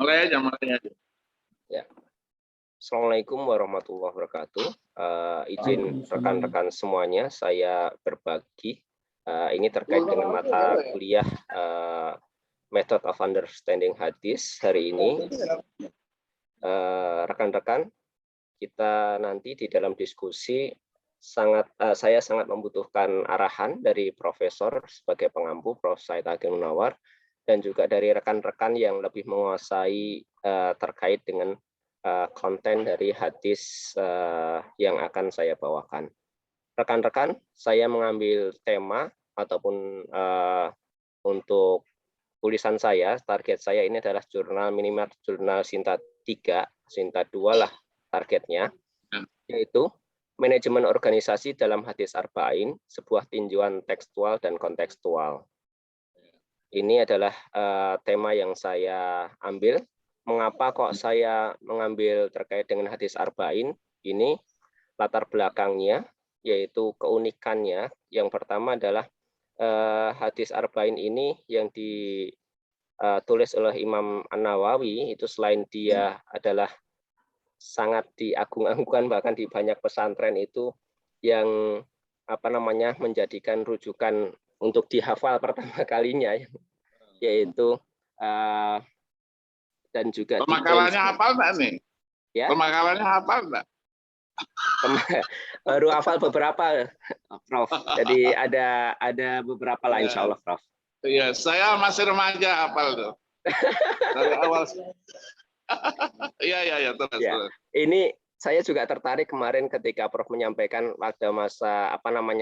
mulai aja. Ya. Assalamualaikum warahmatullahi wabarakatuh. Izin rekan-rekan semuanya, saya berbagi. Ini terkait dengan mata kuliah Method of Understanding Hadis hari ini. Rekan-rekan, kita nanti di dalam diskusi saya sangat membutuhkan arahan dari profesor sebagai pengampu, Prof. Said Agil Munawar, dan juga dari rekan-rekan yang lebih menguasai terkait dengan konten dari hadis yang akan saya bawakan. Rekan-rekan, saya mengambil tema ataupun untuk tulisan saya, target saya ini adalah jurnal minimal jurnal Sinta 3, Sinta 2 lah targetnya, yaitu manajemen organisasi dalam hadis arba'in, sebuah tinjauan tekstual dan kontekstual. Ini adalah tema yang saya ambil. Mengapa kok saya mengambil terkait dengan hadis arba'in? Ini latar belakangnya, yaitu keunikannya. Yang pertama adalah hadis arba'in ini yang ditulis oleh Imam An-Nawawi, itu selain dia adalah sangat diagung-agungkan, bahkan di banyak pesantren itu yang menjadikan rujukan untuk dihafal pertama kalinya, yaitu dan juga pemakalannya hafal enggak nih? Ya. Pemakalannya hafal enggak? Baru hafal beberapa, Prof. Jadi ada beberapa lah, insya Allah, Prof. Iya, saya masih remaja hafal tuh. Dari awal. Iya, terus. Ya, ini saya juga tertarik kemarin ketika Prof menyampaikan pada masa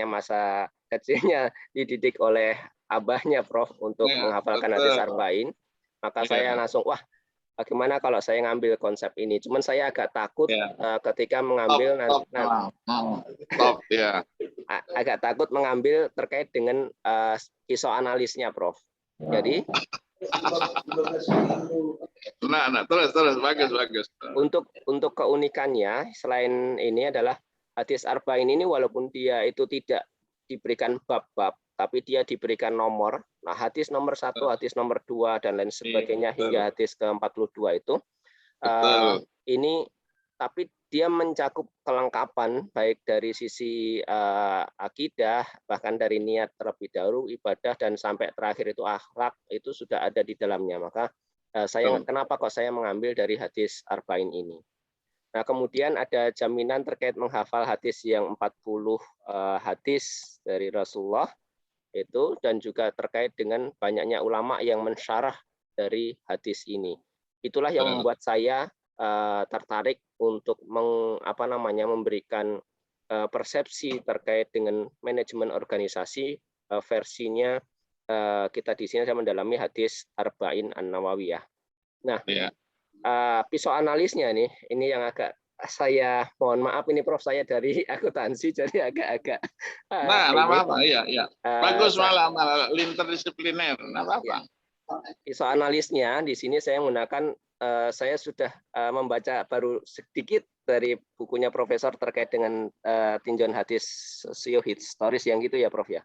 masa kecilnya dididik oleh abahnya Prof untuk menghafalkan hadis arba'in, maka saya langsung bagaimana kalau saya ngambil konsep ini? Cuman saya agak takut ketika mengambil agak takut mengambil terkait dengan isoanalisnya, Prof. Jadi terus bagus. Untuk keunikannya selain ini adalah hadis arba'in ini, walaupun dia itu tidak diberikan bab-bab, tapi dia diberikan nomor. Nah, hadis nomor 1, hadis nomor 2 dan lain sebagainya hingga hadis ke-42 itu ini, tapi dia mencakup kelengkapan baik dari sisi akidah, bahkan dari niat terlebih dahulu, ibadah, dan sampai terakhir itu akhlak, itu sudah ada di dalamnya. Maka kenapa kok saya mengambil dari hadis arba'in ini? Nah, kemudian ada jaminan terkait menghafal hadis yang 40 hadis dari Rasulullah itu, dan juga terkait dengan banyaknya ulama yang mensyarah dari hadis ini. Itulah yang membuat saya tertarik untuk memberikan persepsi terkait dengan manajemen organisasi, versinya kita di sini saya mendalami hadis arba'in An-Nawawiyah. Nah, pisau analisnya nih, ini yang agak saya mohon maaf ini Prof, saya dari akuntansi jadi agak-agak iya. Bagus, malah interdisipliner, apa-apa. Pisau analisnya di sini saya menggunakan, saya sudah membaca baru sedikit dari bukunya Profesor terkait dengan tinjauan hadis socio-historis yang gitu ya, Prof ya.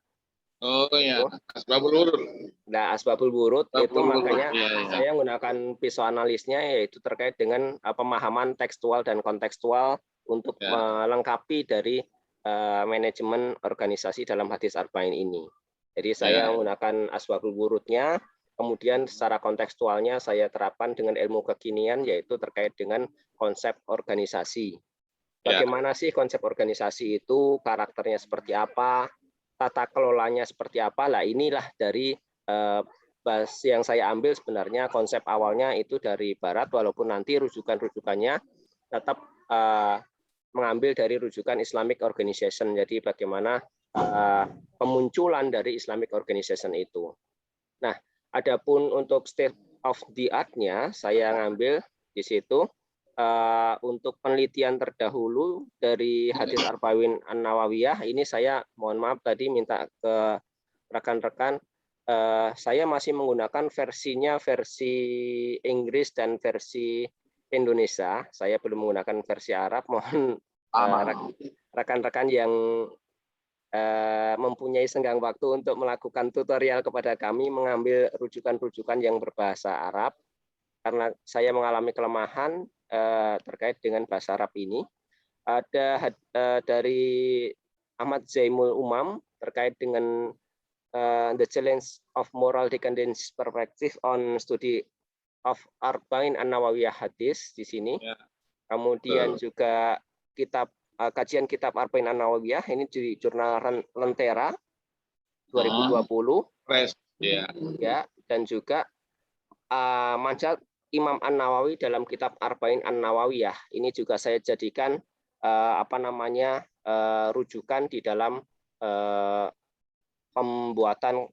Oh iya, Asbabul Wurud. Nah, Asbabul Wurud itu makanya saya menggunakan pisau analisnya, yaitu terkait dengan pemahaman tekstual dan kontekstual untuk melengkapi dari manajemen organisasi dalam hadis arba'in ini. Jadi saya menggunakan Asbabul Wurudnya, kemudian secara kontekstualnya saya terapkan dengan ilmu kekinian, yaitu terkait dengan konsep organisasi. Bagaimana sih konsep organisasi itu, karakternya seperti apa, tata kelolanya seperti apa. Lah inilah dari yang saya ambil, sebenarnya konsep awalnya itu dari barat, walaupun nanti rujukan-rujukannya tetap mengambil dari rujukan Islamic Organization. Jadi bagaimana pemunculan dari Islamic Organization itu. Nah, adapun untuk state of the art-nya saya ngambil di situ untuk penelitian terdahulu dari hadis arba'in An-Nawawiyah. Ini saya mohon maaf tadi minta ke rekan-rekan, saya masih menggunakan versinya versi Inggris dan versi Indonesia. Saya belum menggunakan versi Arab. Mohon rekan-rekan yang mempunyai senggang waktu untuk melakukan tutorial kepada kami mengambil rujukan-rujukan yang berbahasa Arab. karena saya mengalami kelemahan terkait dengan bahasa Arab ini. Ada dari Ahmad Zaimul Umam terkait dengan the challenge of moral decadence perspective on study of Arba'in An-Nawawiyah hadis di sini. Ya. Kemudian juga kajian kitab Arba'in An-Nawawiyah ini di jurnal Lentera 2020. Fresh. Ya. Ya, dan juga manhaj Imam An-Nawawi dalam kitab Arba'in An-Nawawiyah. Ini juga saya jadikan rujukan di dalam pembuatan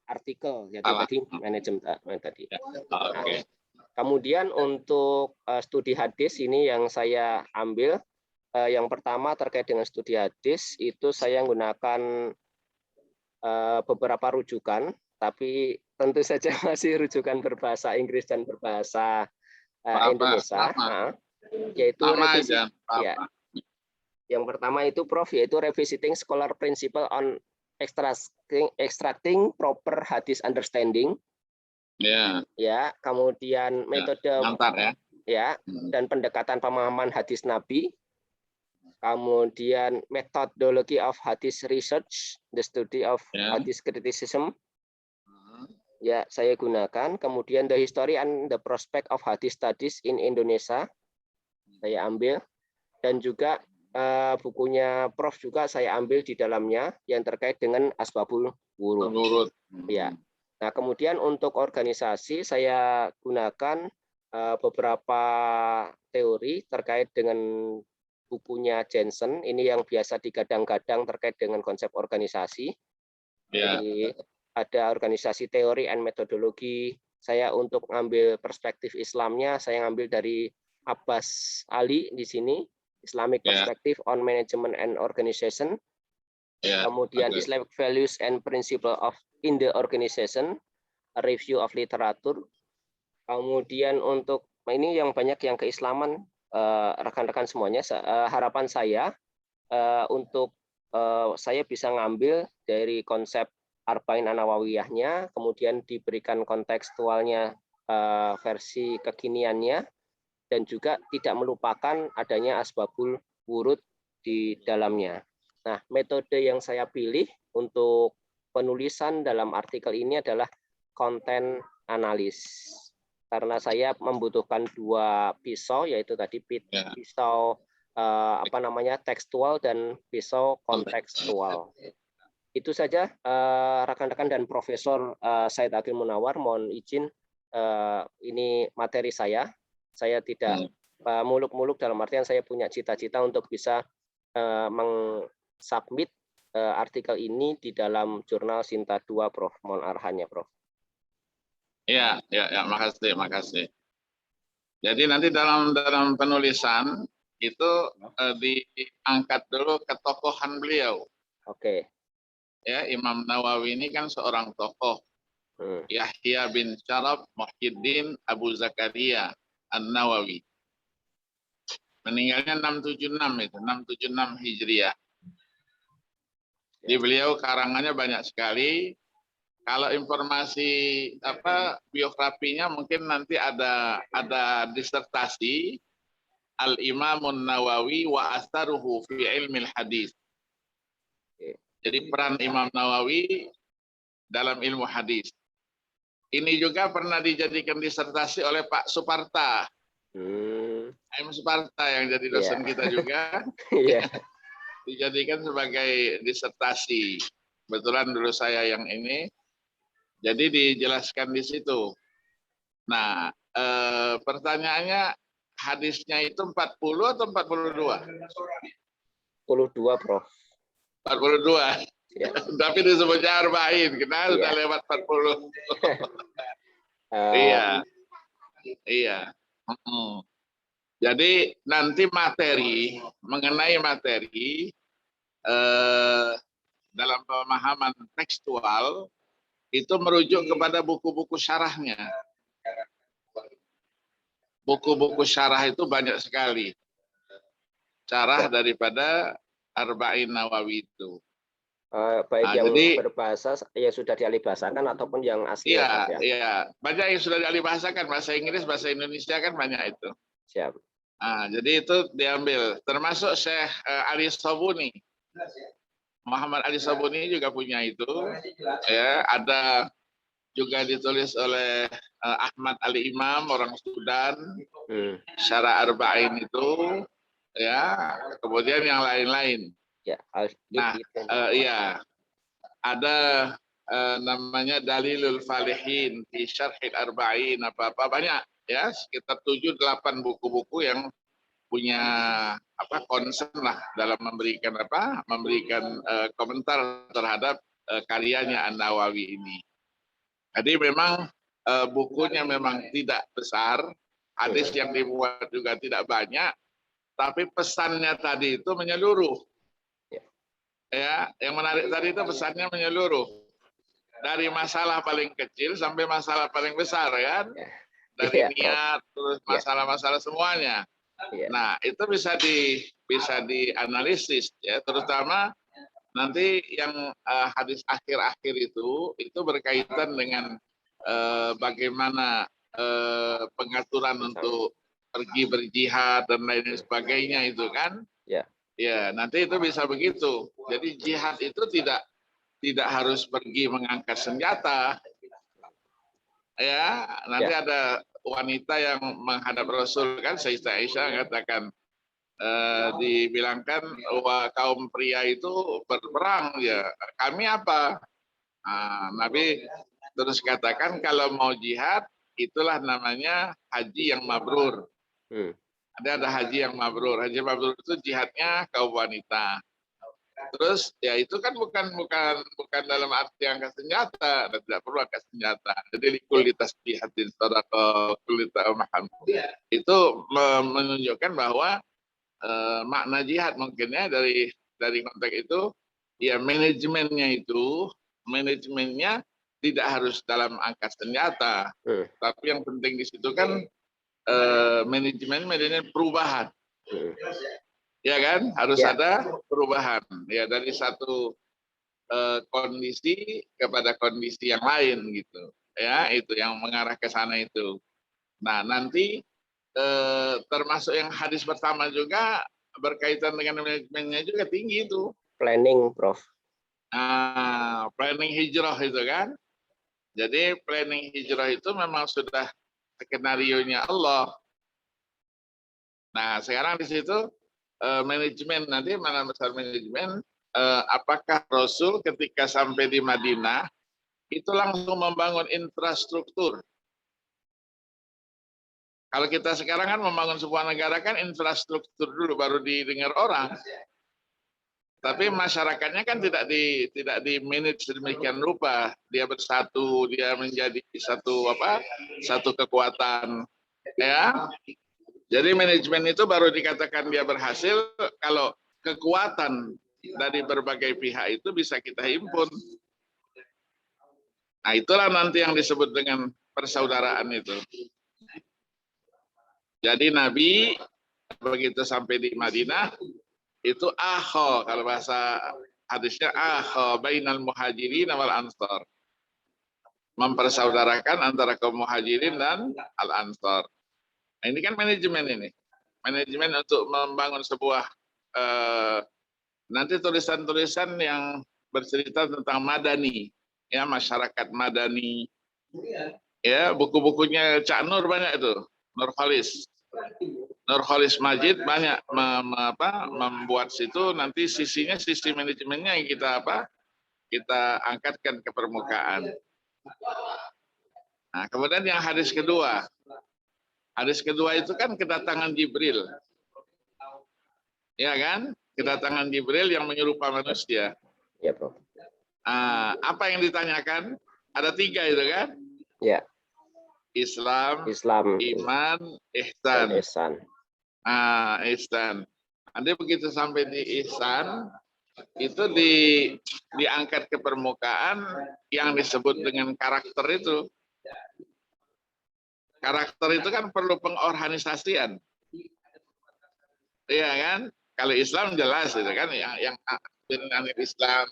artikel yaitu tadi manajemen tadi. Oke. Kemudian untuk studi hadis ini yang saya ambil, yang pertama terkait dengan studi hadis itu saya menggunakan beberapa rujukan, tapi tentu saja masih rujukan berbahasa Inggris dan berbahasa Indonesia. Yaitu revisi, ya. Yang pertama itu Prof, yaitu Revisiting Scholar Principle on Extracting Proper Hadith Understanding. Ya. Ya, kemudian metode ya, dan pendekatan pemahaman hadis Nabi. Kemudian methodology of hadith research, the study of hadith criticism. Ya, saya gunakan. Kemudian the history and the prospect of hadith studies in Indonesia. Saya ambil. Dan juga bukunya Prof juga saya ambil di dalamnya yang terkait dengan asbabul wurud. Ya. Nah, kemudian untuk organisasi saya gunakan beberapa teori terkait dengan bukunya Jensen, ini yang biasa digadang-gadang terkait dengan konsep organisasi. Jadi ada organisasi teori and metodologi. Saya untuk ngambil perspektif Islamnya, saya ngambil dari Abbas Ali di sini, Islamic Perspective on Management and Organization. Kemudian Islamic Values and Principle of in the Organization, a Review of Literature. Kemudian untuk ini yang banyak yang keislaman, rekan-rekan semuanya, harapan saya untuk saya bisa ngambil dari konsep Arba'in An-Nawawiyahnya, kemudian diberikan kontekstualnya versi kekiniannya, dan juga tidak melupakan adanya asbabul wurud di dalamnya. Nah, metode yang saya pilih untuk penulisan dalam artikel ini adalah konten analis. Karena saya membutuhkan dua pisau, yaitu tadi pisau tekstual dan pisau kontekstual. Itu saja rekan-rekan dan Profesor Said Aqil Munawar, mohon izin ini materi saya. Saya tidak muluk-muluk, dalam artian saya punya cita-cita untuk bisa submit artikel ini di dalam jurnal Sinta 2, Prof. Mohon arahannya, Prof. Ya, makasih. Jadi nanti dalam penulisan itu diangkat dulu ketokohan beliau. Oke. Ya, Imam Nawawi ini kan seorang tokoh. Yahya bin Syaraf Muhyiddin Abu Zakaria An-Nawawi. Meninggalnya 676 itu, 676 Hijriah. Di beliau karangannya banyak sekali. Kalau informasi biografinya mungkin nanti ada disertasi Al-Imamun Nawawi wa astaruhu fi ilmil hadis. Jadi peran Imam Nawawi dalam ilmu hadis. Ini juga pernah dijadikan disertasi oleh Pak Suparta. M. Suparta yang jadi dosen kita juga. Dijadikan sebagai disertasi. Kebetulan dulu saya yang ini. Jadi dijelaskan di situ. Nah, pertanyaannya hadisnya itu 40 atau 42? 42, Prof. 42. Ya. Tapi disebutnya Arba'in, kita sudah lewat 40. Iya. Jadi nanti mengenai materi dalam pemahaman tekstual itu merujuk kepada buku-buku syarahnya. Buku-buku syarah itu banyak sekali. Syarah daripada Arba'in Nawawi itu. Baik Nah, yang jadi berbahasa yang sudah dialihbahasakan ataupun yang asli ya, Prof, iya, ya? iya, banyak yang sudah dialihbahasakan, bahasa Inggris, bahasa Indonesia kan banyak itu. Siap. Nah, jadi itu diambil, termasuk Syekh Ali Sobuni. Muhammad Ali Sobuni juga punya itu. Ya, ada juga ditulis oleh Ahmad Ali Imam, orang Sudan. Syara Arba'in itu, ya, kemudian yang lain-lain. Ya, Nah, iya, ada namanya Dalilul Falihin di Syarhil Arba'in, apa-apa banyak ya, sekitar 7-8 buku-buku yang punya concern lah dalam memberikan komentar terhadap karyanya An-Nawawi ini. Jadi memang bukunya memang tidak besar, hadis yang dimuat juga tidak banyak, tapi pesannya tadi itu menyeluruh. Ya, yang menarik tadi itu pesannya menyeluruh. Dari masalah paling kecil sampai masalah paling besar, kan? Dari niat terus masalah-masalah semuanya. Nah, itu bisa dianalisis ya, terutama nanti yang hadis akhir-akhir itu berkaitan dengan bagaimana pengaturan untuk pergi berjihad dan lain sebagainya itu kan. Ya, nanti itu bisa begitu. Jadi jihad itu tidak harus pergi mengangkat senjata. Ya, nanti ada wanita yang menghadap Rasul kan, Sayyidah Aisyah mengatakan, dibilangkan bahwa kaum pria itu berperang, ya kami apa? Nah, Nabi terus katakan kalau mau jihad itulah namanya haji yang mabrur. Ada haji yang mabrur. Haji mabrur itu jihadnya kaum wanita. Terus ya itu kan bukan dalam arti angkat senjata, dan tidak perlu angkat senjata. Jadi kualitas jihadin sadaqah kualitas Muhammad itu menunjukkan bahwa makna jihad mungkinnya dari konteks itu ya manajemennya tidak harus dalam angkat senjata, tapi yang penting di situ kan manajemen perubahan. Ya kan, harus ada perubahan ya dari satu kondisi kepada kondisi yang lain gitu. Ya, itu yang mengarah ke sana itu. Nah, nanti termasuk yang hadis pertama juga berkaitan dengan manajemennya juga tinggi itu. Planning, Prof. Nah, planning hijrah itu kan. Jadi planning hijrah itu memang sudah skenario-nya Allah. Nah, sekarang di situ manajemen, nanti mana besar manajemen, apakah Rasul ketika sampai di Madinah itu langsung membangun infrastruktur. Kalau kita sekarang kan membangun sebuah negara kan infrastruktur dulu baru didengar orang. Tapi masyarakatnya kan tidak di manage sedemikian rupa. Dia bersatu, dia menjadi satu kekuatan. Ya. Jadi manajemen itu baru dikatakan dia berhasil kalau kekuatan dari berbagai pihak itu bisa kita himpun. Nah, itulah nanti yang disebut dengan persaudaraan itu. Jadi Nabi begitu sampai di Madinah itu kalau bahasa hadisnya bainal muhajirin wal ansar. Mempersaudarakan antara kaum muhajirin dan al ansar. Nah, ini kan manajemen ini. Manajemen untuk membangun sebuah nanti tulisan-tulisan yang bercerita tentang madani, ya masyarakat madani. Ya, buku-bukunya Cak Nur banyak itu, Nur Khalis Majid banyak membuat situ, nanti sisi manajemennya yang kita angkatkan ke permukaan. Nah, kemudian yang hadis kedua itu kan kedatangan Jibril, ya kan, kedatangan Jibril yang menyerupai manusia. Ya, Prof. Apa yang ditanyakan? Ada 3 itu kan? Ya. Islam, iman, ihsan. Ihsan. Nanti begitu sampai di ihsan, itu diangkat ke permukaan yang disebut dengan karakter itu. Karakter itu kan perlu pengorganisasian. Iya kan? Kalau Islam jelas itu kan yang Islam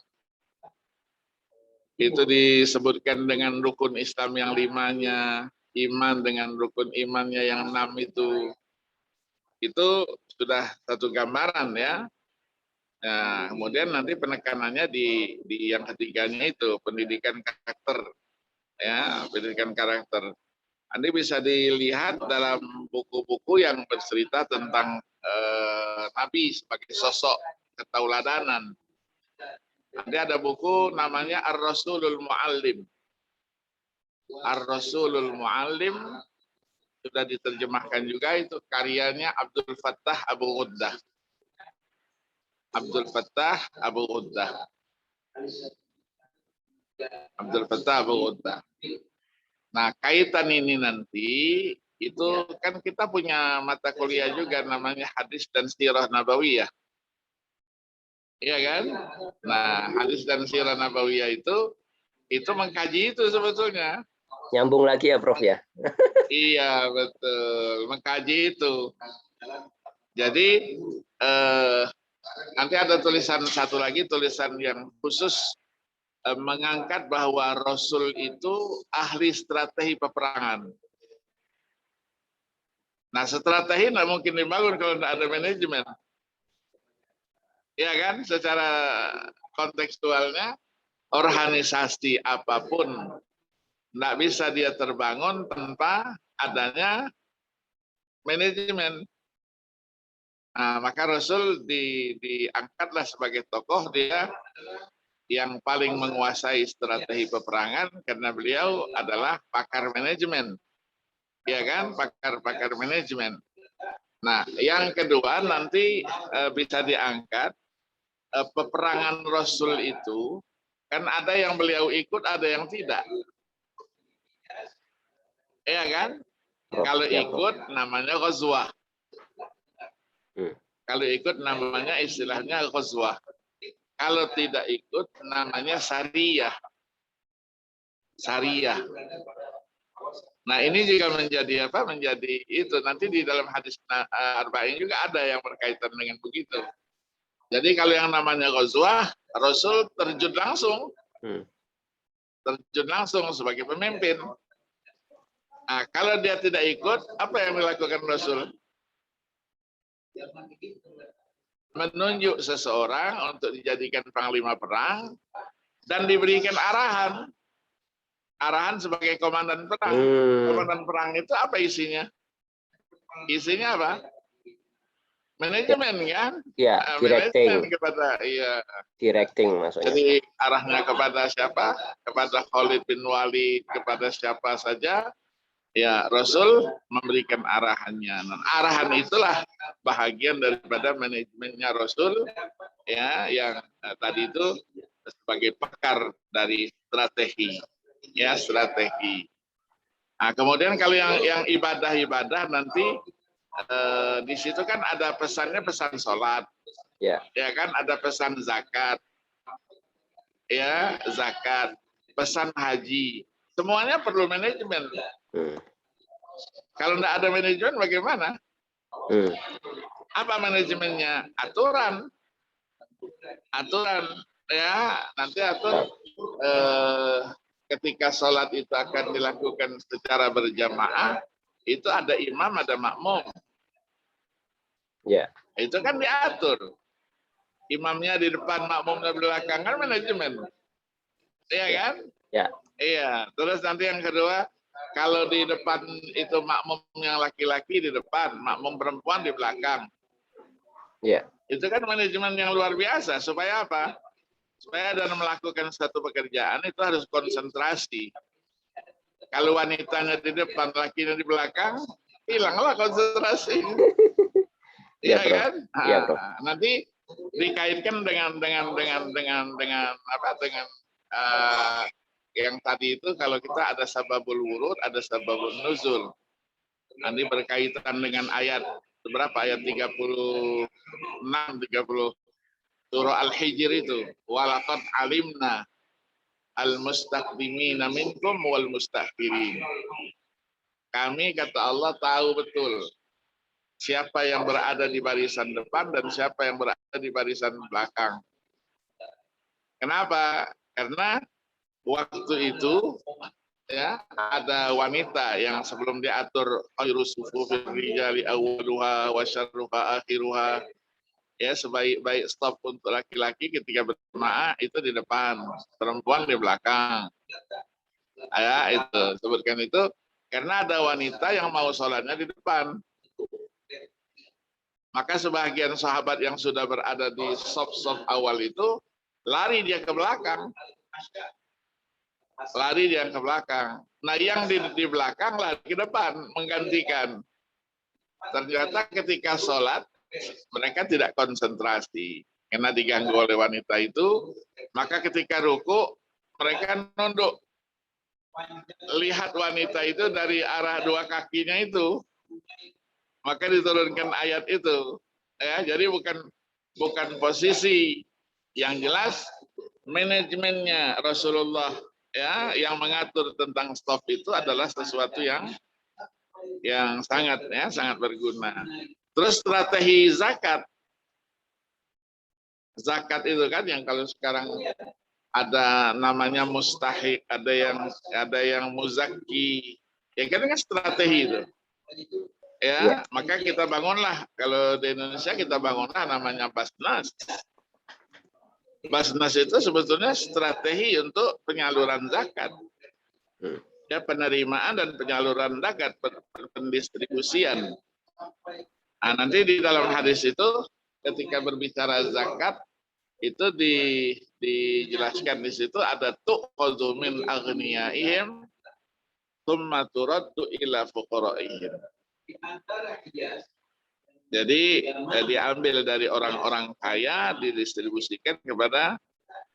itu disebutkan dengan rukun Islam yang 5-nya, iman dengan rukun imannya yang 6 itu sudah satu gambaran ya. Nah, kemudian nanti penekanannya di yang ketiganya itu pendidikan karakter ya, pendidikan karakter. Nanti bisa dilihat dalam buku-buku yang bercerita tentang Nabi sebagai sosok ketauladanan. Nanti ada buku namanya Ar-Rasulul Muallim. Ar-Rasulul Muallim sudah diterjemahkan juga, itu karyanya Abdul Fattah Abu Ghuddah. Abdul Fattah Abu Ghuddah. Abdul Fattah Abu Ghuddah. Nah, kaitan ini nanti itu kan kita punya mata kuliah juga namanya Hadis dan Sirah Nabawiyah. Iya kan? Nah, Hadis dan Sirah Nabawiyah itu mengkaji itu sebetulnya. Nyambung lagi ya, Prof ya. Iya, betul. Mengkaji itu. Jadi nanti ada tulisan satu lagi, tulisan yang khusus mengangkat bahwa Rasul itu ahli strategi peperangan. Nah, strategi tidak mungkin dibangun kalau tidak ada manajemen. Ya kan, secara kontekstualnya organisasi apapun tidak bisa dia terbangun tanpa adanya manajemen. Nah, maka Rasul diangkatlah sebagai tokoh dia yang paling menguasai strategi peperangan karena beliau adalah pakar manajemen. Ya kan, pakar manajemen. Nah, yang kedua nanti bisa diangkat peperangan Rasul itu kan ada yang beliau ikut, ada yang tidak. Ya kan? Kalau ikut namanya ghazwah. Kalau ikut namanya istilahnya ghazwah. Kalau tidak ikut namanya sariyah. Sariyah. Nah, ini juga menjadi apa? Menjadi itu nanti di dalam hadis arba'in juga ada yang berkaitan dengan begitu. Jadi kalau yang namanya ghazwah, Rasul terjun langsung. Terjun langsung sebagai pemimpin. Nah, kalau dia tidak ikut, apa yang dilakukan Rasul? Menunjuk seseorang untuk dijadikan panglima perang dan diberikan arahan. Arahan sebagai komandan perang. Komandan perang itu apa isinya? Isinya apa? Manajemen kan? Ya, directing. Manajemen kepada directing maksudnya. Jadi arahnya kepada siapa? Kepada Khalid bin Walid, kepada siapa saja. Ya, Rasul memberikan arahannya. Nah, arahan itulah bahagian daripada manajemennya Rasul ya, yang tadi itu sebagai pakar dari strategi. Ya, strategi. Nah, kemudian kalau yang ibadah-ibadah nanti di situ kan ada pesannya, pesan sholat. Ya kan, ada pesan zakat. Ya, zakat, pesan haji. Semuanya perlu manajemen. Kalau tidak ada manajemen bagaimana? Apa manajemennya? Aturan. Aturan ya, nanti atur ketika sholat itu akan dilakukan secara berjamaah, itu ada imam, ada makmum. Ya. Itu kan diatur. Imamnya di depan, makmumnya belakang, kan manajemen. Iya kan? Ya. Iya. Terus nanti yang kedua, kalau di depan itu makmum yang laki-laki di depan, makmum perempuan di belakang. Ya. Itu kan manajemen yang luar biasa. Supaya apa? Supaya dalam melakukan satu pekerjaan itu harus konsentrasi. Kalau wanitanya di depan, lakinya di belakang, hilanglah konsentrasi. Iya kan? Nah, ya, nanti dikaitkan dengan yang tadi itu, kalau kita ada sababul wurud, ada sababul nuzul. Nanti berkaitan dengan ayat berapa? Ayat 36, 30 surah Al-Hijr itu. Walaqad alimna al-mustaqdimina minkum wal mustakbirin. Kami, kata Allah, tahu betul siapa yang berada di barisan depan dan siapa yang berada di barisan belakang. Kenapa? Karena waktu itu ya ada wanita yang sebelum diatur khairus sufufir rijali awwaluha wa syarruha akhiruha, ya sebaik-baik stop untuk laki-laki ketika berjamaah itu di depan, perempuan di belakang. Ya itu sebutkan itu karena ada wanita yang mau sholatnya di depan. Maka sebagian sahabat yang sudah berada di saf-saf awal itu lari dia ke belakang. Lari dia ke belakang. Nah yang di belakang lari ke depan menggantikan. Ternyata ketika sholat mereka tidak konsentrasi karena diganggu oleh wanita itu. Maka ketika ruku mereka nunduk. Lihat wanita itu dari arah dua kakinya itu. Maka diturunkan ayat itu. Ya, jadi bukan posisi. Yang jelas manajemennya Rasulullah ya yang mengatur tentang stop itu adalah sesuatu yang sangat berguna. Terus strategi zakat. Zakat itu kan yang kalau sekarang ada namanya mustahik, ada yang muzaki. Ya kan strategi itu. Ya, maka kita bangunlah, kalau di Indonesia kita bangunlah namanya Basnas. Basnas itu sebetulnya strategi untuk penyaluran zakat. Ya, penerimaan dan penyaluran zakat, pendistribusian. Nah, nanti di dalam hadis itu ketika berbicara zakat itu dijelaskan di situ ada tu'khadhu min aghniyaihim tsumma turaddu ila fuqaraihim. Jadi diambil dari orang-orang kaya didistribusikan kepada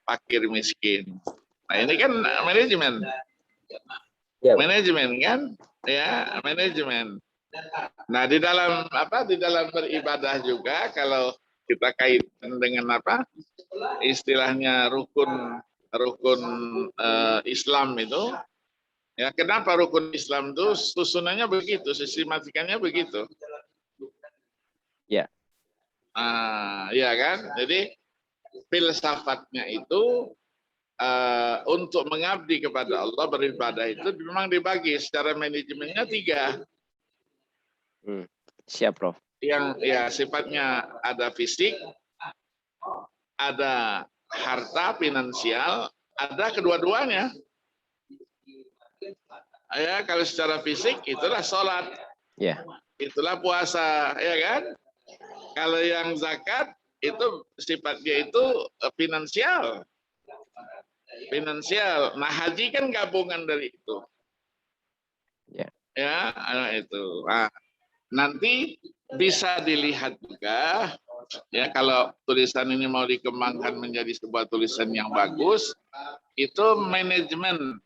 fakir miskin. Nah ini kan manajemen, manajemen kan, ya manajemen. Nah di dalam beribadah juga kalau kita kaitkan dengan istilahnya rukun Islam itu. Ya, kenapa rukun Islam itu susunannya begitu, sistematikannya begitu? Ya. Ya kan? Jadi filsafatnya itu untuk mengabdi kepada Allah beribadah itu memang dibagi secara manajemennya 3. Siap, Prof. Yang ya sifatnya ada fisik, ada harta finansial, ada kedua-duanya. Ya, kalau secara fisik itulah sholat, itulah puasa, ya kan? Kalau yang zakat itu sifatnya itu finansial. Nah haji kan gabungan dari itu. Ya, itu. Nah, nanti bisa dilihat juga, ya kalau tulisan ini mau dikembangkan menjadi sebuah tulisan yang bagus, itu manajemen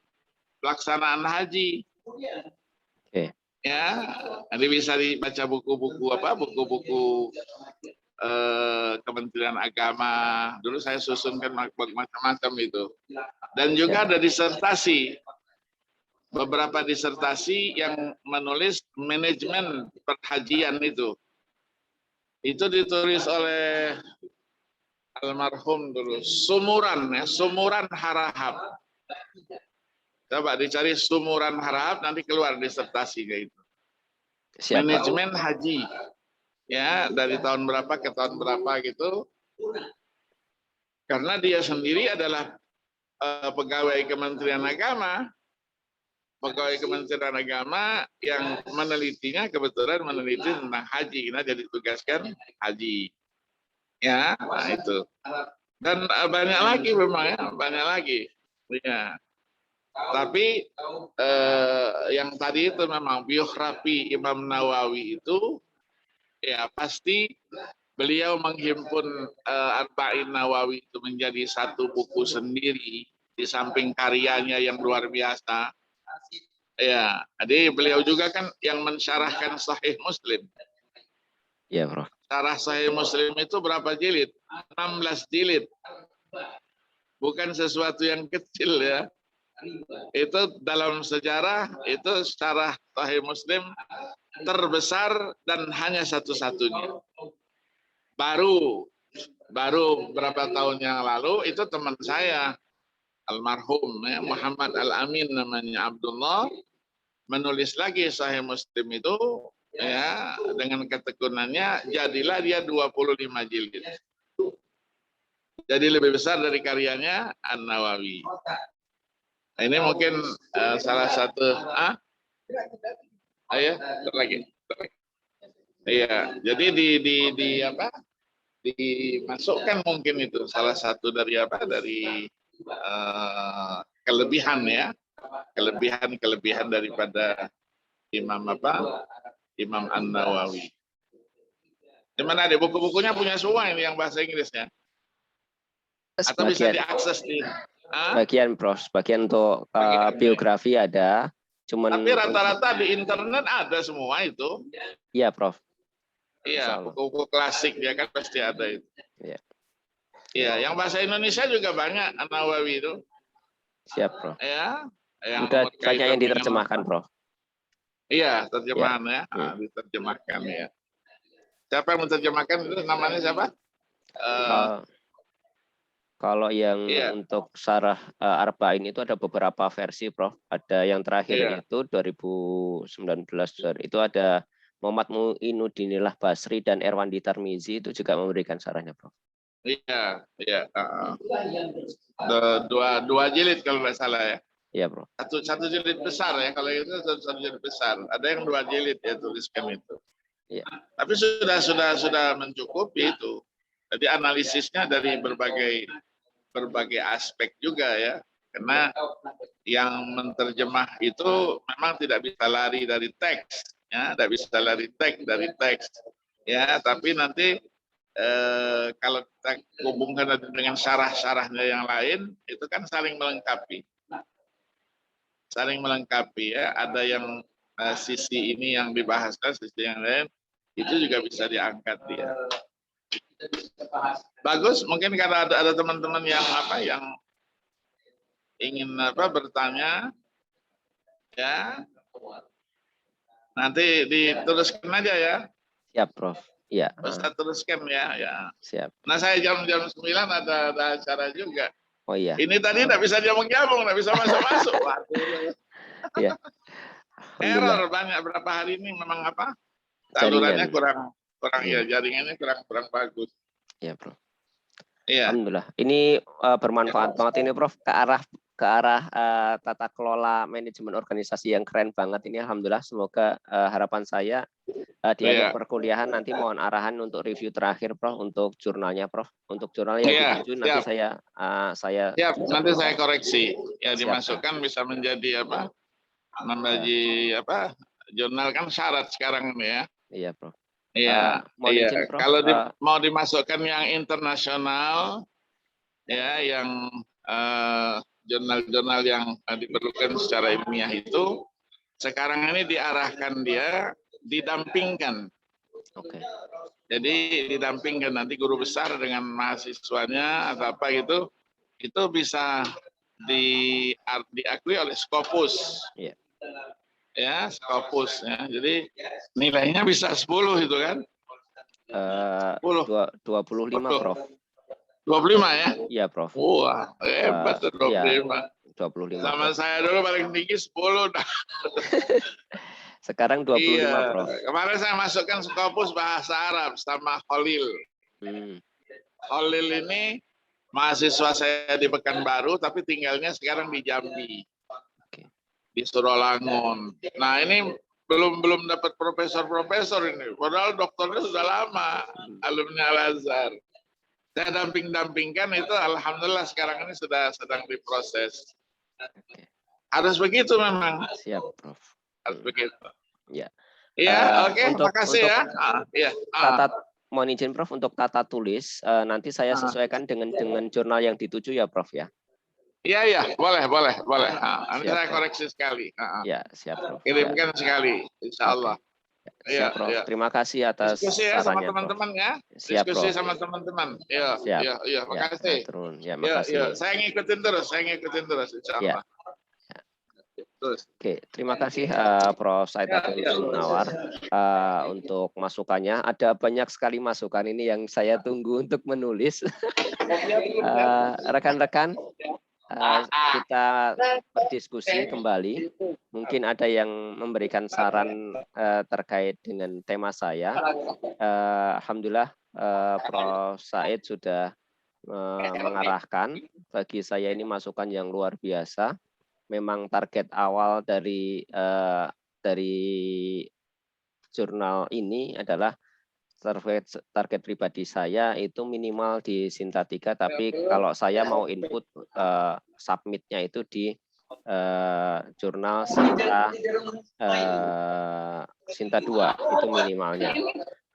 pelaksanaan haji. Ya, nanti bisa dibaca buku-buku Kementerian Agama. Dulu saya susunkan macam-macam itu. Dan juga ada disertasi. Beberapa disertasi yang menulis manajemen perhajian itu. Itu ditulis oleh almarhum dulu. Sumuran Harahap. Coba dicari Sumuran Harahap, nanti keluar disertasinya itu. Siapa? Manajemen haji. Ya, dari tahun berapa ke tahun berapa gitu. Karena dia sendiri adalah pegawai Kementerian Agama. Pegawai Kementerian Agama yang menelitinya kebetulan meneliti tentang haji. Karena dia ditugaskan haji. Ya, nah itu. Dan banyak lagi memang ya, banyak lagi. Ya. Tapi yang tadi itu memang biografi Imam Nawawi itu ya pasti beliau menghimpun Arba'in Nawawi itu menjadi satu buku sendiri di samping karyanya yang luar biasa. Ya, jadi beliau juga kan yang mensyarahkan Sahih Muslim. Iya, Prof. Syarah Sahih Muslim itu berapa jilid? 16 jilid. Bukan sesuatu yang kecil ya. Itu dalam sejarah itu syarah Sahih Muslim terbesar dan hanya satu-satunya. Baru berapa tahun yang lalu itu teman saya almarhum ya, Muhammad Al-Amin namanya Abdullah, menulis lagi Sahih Muslim itu ya dengan ketekunannya, jadilah dia 25 jilid. Jadi lebih besar dari karyanya An-Nawawi. Nah, ini mungkin salah satu ayo lagi. Iya, jadi di apa? Dimasukkan mungkin itu salah satu dari apa? Dari kelebihan ya. Kelebihan daripada Imam apa? Imam An-Nawawi. Di mana ada buku-bukunya punya semua ini yang bahasa Inggrisnya? Atau bisa diakses di Sebagian, Prof. Sebagian untuk biografi ada. Cuman tapi rata-rata di internet ada semua itu. Iya, Prof. Iya, buku-buku klasik ya kan pasti ada itu. Iya. Iya, yang bahasa Indonesia juga banyak An-Nawawi itu. Siap, Prof. Ya, yang udah banyak yang diterjemahkan, Prof. Iya, terjemahan ya, diterjemahkan ya. Siapa yang menerjemahkan itu namanya siapa? Kalau yang untuk Syarah Arba'in itu ada beberapa versi, Prof. Ada yang terakhir itu 2019 itu ada Muhammad Muinuddinillah Basri dan Erwandi Tarmizi itu juga memberikan syarahnya, Prof. Iya. Dua jilid kalau nggak salah ya. Iya, Prof. Satu jilid besar ya, kalau itu satu jilid besar. Ada yang 2 jilid ya tuliskan itu. Iya. Tapi sudah mencukupi itu. Jadi analisisnya dari berbagai aspek juga ya. Karena yang menerjemah itu memang tidak bisa lari dari teks, ya, tidak bisa lari dari teks, ya. Tapi nanti kalau kita hubungkan dengan syarah-syarahnya yang lain, itu kan saling melengkapi, ya. Ada yang sisi ini yang dibahaskan, sisi yang lain itu juga bisa diangkat dia. Bagus, mungkin karena ada teman-teman yang ingin bertanya, ya, nanti diteruskan aja ya. Siap, Prof. Iya. Bisa teruskan ya. Siap. Nah, saya jam 9 ada acara juga. Oh iya. Ini tadi tidak bisa nyambung, tidak bisa masuk. Iya. Error banyak berapa hari ini memang salurannya kurang ya, jaringannya kurang bagus. Iya, Prof. Iya. Alhamdulillah. Ini bermanfaat banget ini, Prof, ke arah tata kelola manajemen organisasi yang keren banget ini. Alhamdulillah. Semoga harapan saya di akhir perkuliahan nanti mohon arahan untuk review terakhir, Prof, untuk jurnalnya, Prof. Untuk jurnal yang dituju nanti saya siap. Nanti saya koreksi. Ya, dimasukkan bisa menjadi jurnal kan syarat sekarang ini ya. Iya, Prof. Iya. Kalau mau dimasukkan yang internasional, ya, yang jurnal-jurnal yang diperlukan secara ilmiah itu sekarang ini diarahkan dia didampingkan. Oke. Jadi didampingkan nanti guru besar dengan mahasiswanya atau apa gitu, itu bisa diakui oleh Scopus. Iya. Ya, Scopus ya. Jadi nilainya bisa 10 itu kan? 25, Prof. 25 ya? Iya, Prof. Wah, hebat 25. Ya, 25. Sama saya dulu paling tinggi 10. Sekarang 25, Prof. Kemarin saya masukkan Scopus bahasa Arab sama Khalil. Khalil ini mahasiswa saya di Pekanbaru, tapi tinggalnya sekarang di Jambi. Di Suralangun. Nah, ini belum dapat profesor ini. Padahal dokternya sudah lama, alumni Al-Azhar. Saya dampingkan itu, alhamdulillah sekarang ini sedang diproses. Harus begitu memang. Siap, Prof. Harus begitu. Ya. Iya, oke. Makasih ya. Mohon izin, Prof, untuk tata tulis nanti saya sesuaikan dengan jurnal yang dituju ya, Prof ya. Iya, boleh. Nanti saya koreksi sekali. Ya, siap, Prof. Kirimkan sekali, insya Allah. Siap, Prof. Terima kasih atas diskusi ya sama teman-teman ya. Siap, diskusi Prof. sama teman-teman. Iya, makasih. Makasih. Saya ngikutin terus, insya Allah. Oke, terima kasih Prof. Said Agil Munawar untuk masukannya. Ada banyak sekali masukan ini yang saya tunggu untuk menulis. Rekan-rekan, kita berdiskusi kembali. Mungkin ada yang memberikan saran terkait dengan tema saya. Alhamdulillah Prof. Said sudah mengarahkan. Bagi saya ini masukan yang luar biasa. Memang target awal dari jurnal ini adalah target pribadi saya itu minimal di Sinta 3, tapi kalau saya mau input submitnya itu di jurnal Sinta 2 itu minimalnya.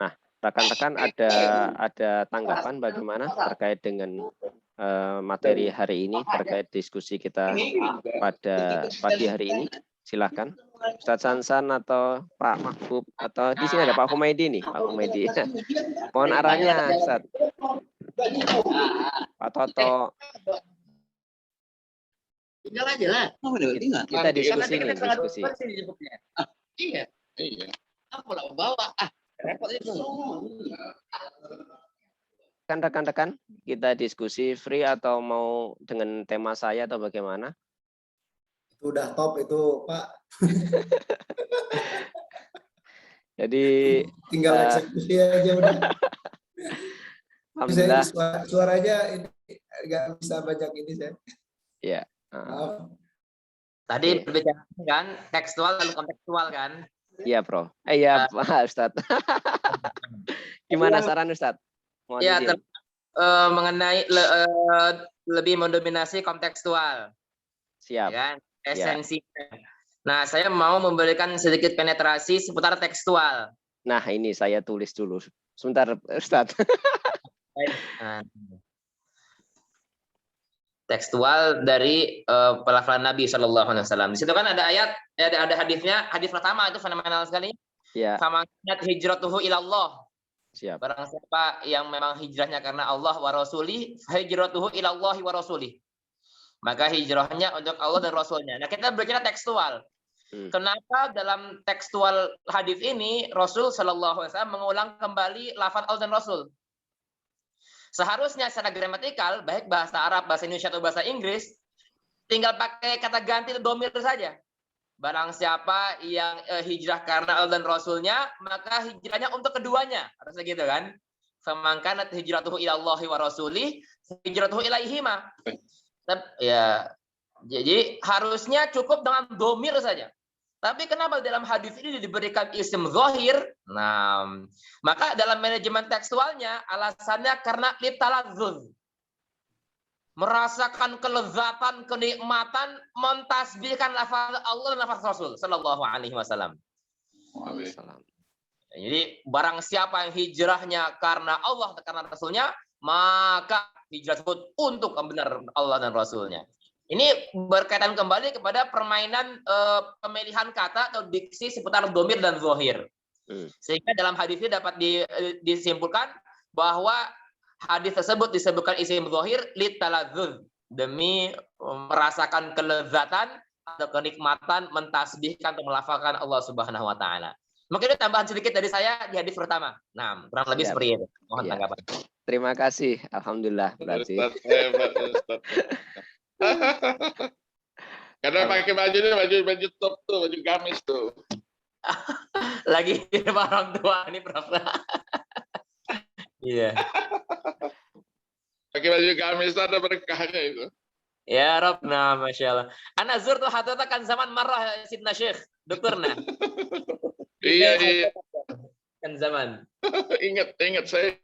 Nah, rekan-rekan ada tanggapan bagaimana terkait dengan materi hari ini, terkait diskusi kita pada pagi hari ini? Silahkan. Ustadz Sansan atau Pak Mahbub, atau di sini ada Pak Humaydi nih, Pak Humaydi. Mohon arahnya, Ustadz. Pak Toto. Tinggal aja lah. Kita diskusi nih, diskusi. Iya. Apa lah bawa? Repot itu. Kan rekan-rekan, kita diskusi free atau mau dengan tema saya atau bagaimana? Itu udah top itu, Pak. Jadi tinggal eksekusi aja udah. Alhamdulillah. Suaranya ini nggak bisa banyak ini saya. Ya. Maaf. Tadi berbicara kan tekstual lalu kontekstual kan? Iya, Prof. Iya, Pak Ustadz. Gimana saran Ustadz? Ya, mengenai lebih mendominasi kontekstual. Siap. Ya, esensi. Nah, saya mau memberikan sedikit penetrasi seputar tekstual. Nah, ini saya tulis dulu. Sebentar, Ustadz. Tekstual dari pelafalan Nabi Shallallahu Alaihi Wasallam. Di situ kan ada ayat, ada hadisnya. Hadis pertama itu fenomenal sekali. Ya. Famanat hijratuhu ilallah. Siap. Barang siapa yang memang hijrahnya karena Allah wa Rasulih, hijratuhu ilallahi wa Rasulih. Maka hijrahnya untuk Allah dan Rasulnya. Nah, kita berbicara tekstual. Kenapa dalam tekstual hadis ini Rasul Shallallahu Alaihi Wasallam mengulang kembali lafaz Allah dan Rasul? Seharusnya secara gramatikal, baik bahasa Arab, bahasa Indonesia atau bahasa Inggris, tinggal pakai kata ganti domir saja. Barang siapa yang hijrah karena Allah dan Rasulnya, maka hijrahnya untuk keduanya. Harusnya gitu kan? Famankanat hijratuhu ilallahi wa rasulih, hijratuhu ilaihima. Ya, jadi harusnya cukup dengan domir saja. Tapi kenapa dalam hadis ini diberikan isim zahir? Nah, maka dalam manajemen tekstualnya alasannya karena litalazzuz. Merasakan kelezatan, kenikmatan, mentasbihkan lafaz Allah dan lafaz Rasul sallallahu alaihi wasallam. Jadi barang siapa yang hijrahnya karena Allah dan karena Rasulnya, maka hijrah tersebut untuk benar Allah dan Rasulnya. Ini berkaitan kembali kepada permainan pemilihan kata atau diksi seputar domir dan zohir. Sehingga dalam hadis ini dapat disimpulkan bahwa hadis tersebut disebutkan isim zohir litaladzuz, demi merasakan kelezatan atau kenikmatan mentasbihkan atau melafalkan Allah Subhanahu wa taala. Mungkin itu tambahan sedikit dari saya di hadis pertama. Nah, kurang lebih seperti itu. Mohon tanggapan. Terima kasih. Alhamdulillah berarti. Karena pakai baju top tuh, baju gamis tuh. Lagi di orang tua ini, Prof. Iya. Pakai baju gamis ada berkahnya itu. Ya Rob, nah Masya Allah. Ana zurtu hadrata kan zaman marah Sidna Syekh, dokterna. Iya. Kan zaman. Ingat saya.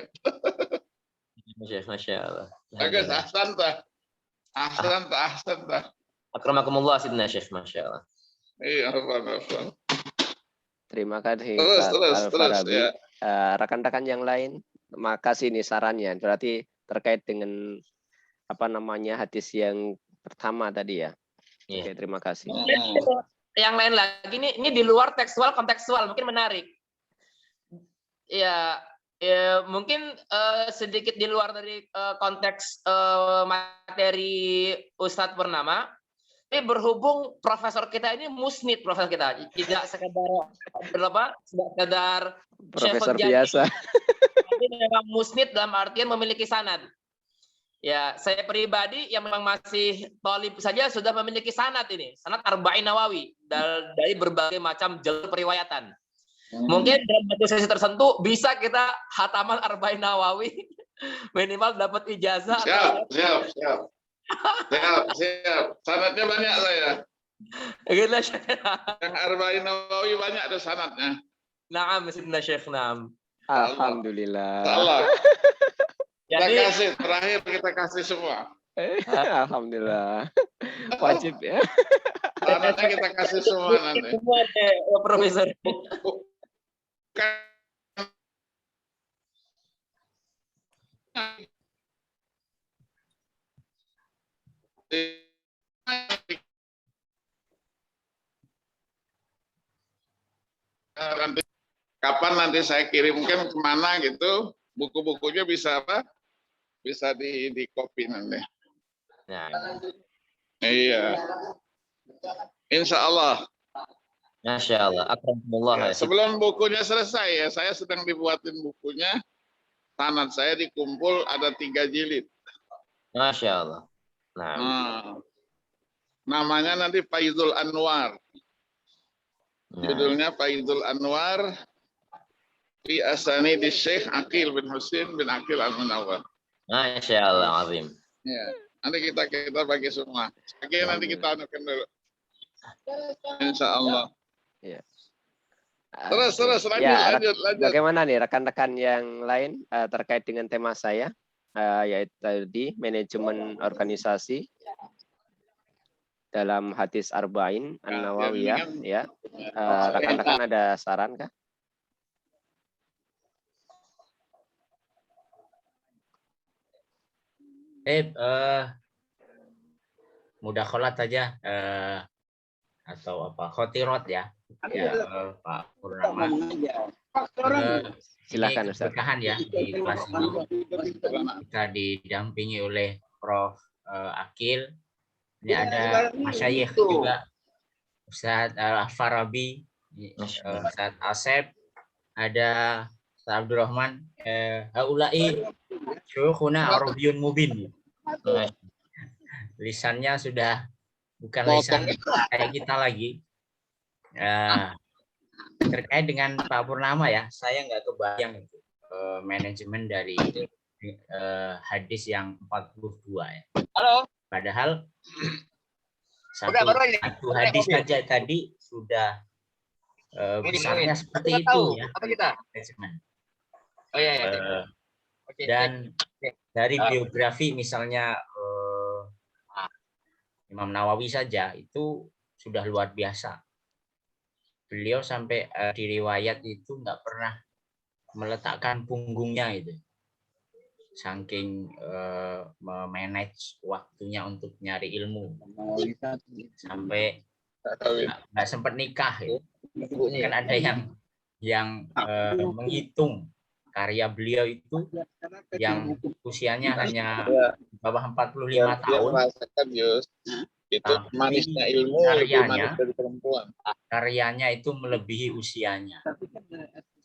Masya Allah. Bagus, ahsan tah. Akramakumullah Sidna Syekh, Masya Allah. Iya, apa. Terima kasih. Terus. Ya. Rekan-rekan yang lain, makasih ini sarannya. Berarti terkait dengan hadis yang pertama tadi ya. Iya. Oke, terima kasih. Yang lain lagi ini di luar tekstual, kontekstual mungkin menarik. Ya mungkin sedikit di luar dari konteks materi Ustadz Purnama. Tapi berhubung profesor kita ini musnid, profesor kita tidak sekedar profesor biasa. Tapi memang musnid dalam artian memiliki sanad. Ya, saya pribadi yang memang masih thalib saja sudah memiliki sanad ini, sanad Arba'in Nawawi dari berbagai macam jalur periwayatan. Mungkin dalam satu sesi tertentu bisa kita hataman Arba'in Nawawi minimal dapat ijazah. Siap. Sanadnya banyak saya. Yang Arba'in Nawawi banyak ada sanadnya. Naam, Sidna Syekh, naam. Alhamdulillah. Allah. Kita Jadi, kasih, terakhir kita kasih semua. Alhamdulillah. Wajib ya. Sanadnya kita kasih semua nanti. semua deh, Profesor. Kapan nanti saya kirimkan kemana gitu, buku-bukunya bisa apa? Bisa di copy nanti. Nah, Iya. Insya Allah. Masya Allah. Akrakumullah. Ya, sebelum bukunya selesai ya, saya sedang dibuatin bukunya. Sanad saya dikumpul ada 3 jilid. Masya Allah. Nah, namanya nanti Faizul Anwar. Judulnya Faizul Anwar fi Asanidi Syekh Aqil bin Husain bin Aqil Al-Munawwar. Masya Allah, azim. Ya, nanti kita bagi semua. Oke, nanti kita anukan dulu. Insya Allah. Ya. Terus lanjut, Ya, lanjut. Bagaimana nih rekan-rekan yang lain terkait dengan tema saya, yaitu tadi manajemen organisasi dalam hadis Arba'in An-Nawawiyah. Ya, rekan-rekan ada saran kah? Mudakhalat saja atau apa khotirot ya, Pak Purnama. Silakan Ini Ustaz. keberkahan ya di kelas ini. Kita didampingi oleh Prof. Akil. Ini ada Masyayikh juga, Ustaz Al-Farabi, Ustaz Asep, ada Ustaz Abdurrahman. Haulai syuyukhuna Arabiyyun mubin. Lisannya sudah bukan lisan kayak kita lagi. Terkait dengan Pak Purnama ya, saya nggak kebayang itu manajemen dari hadis yang 42 ya. Halo. Padahal satu hadis saja tadi sudah besarnya seperti itu ya. Manajemen. Oh iya. Dan dari biografi misalnya Imam Nawawi saja itu sudah luar biasa. Beliau sampai di riwayat itu nggak pernah meletakkan punggungnya itu. Saking memanage waktunya untuk nyari ilmu. Sampai nggak sempat nikah. Ya. Kan ada yang menghitung karya beliau itu yang usianya hanya bawah 45 tahun. Itu manisnya ilmu lebih manis dari perempuan. Karyanya itu melebihi usianya.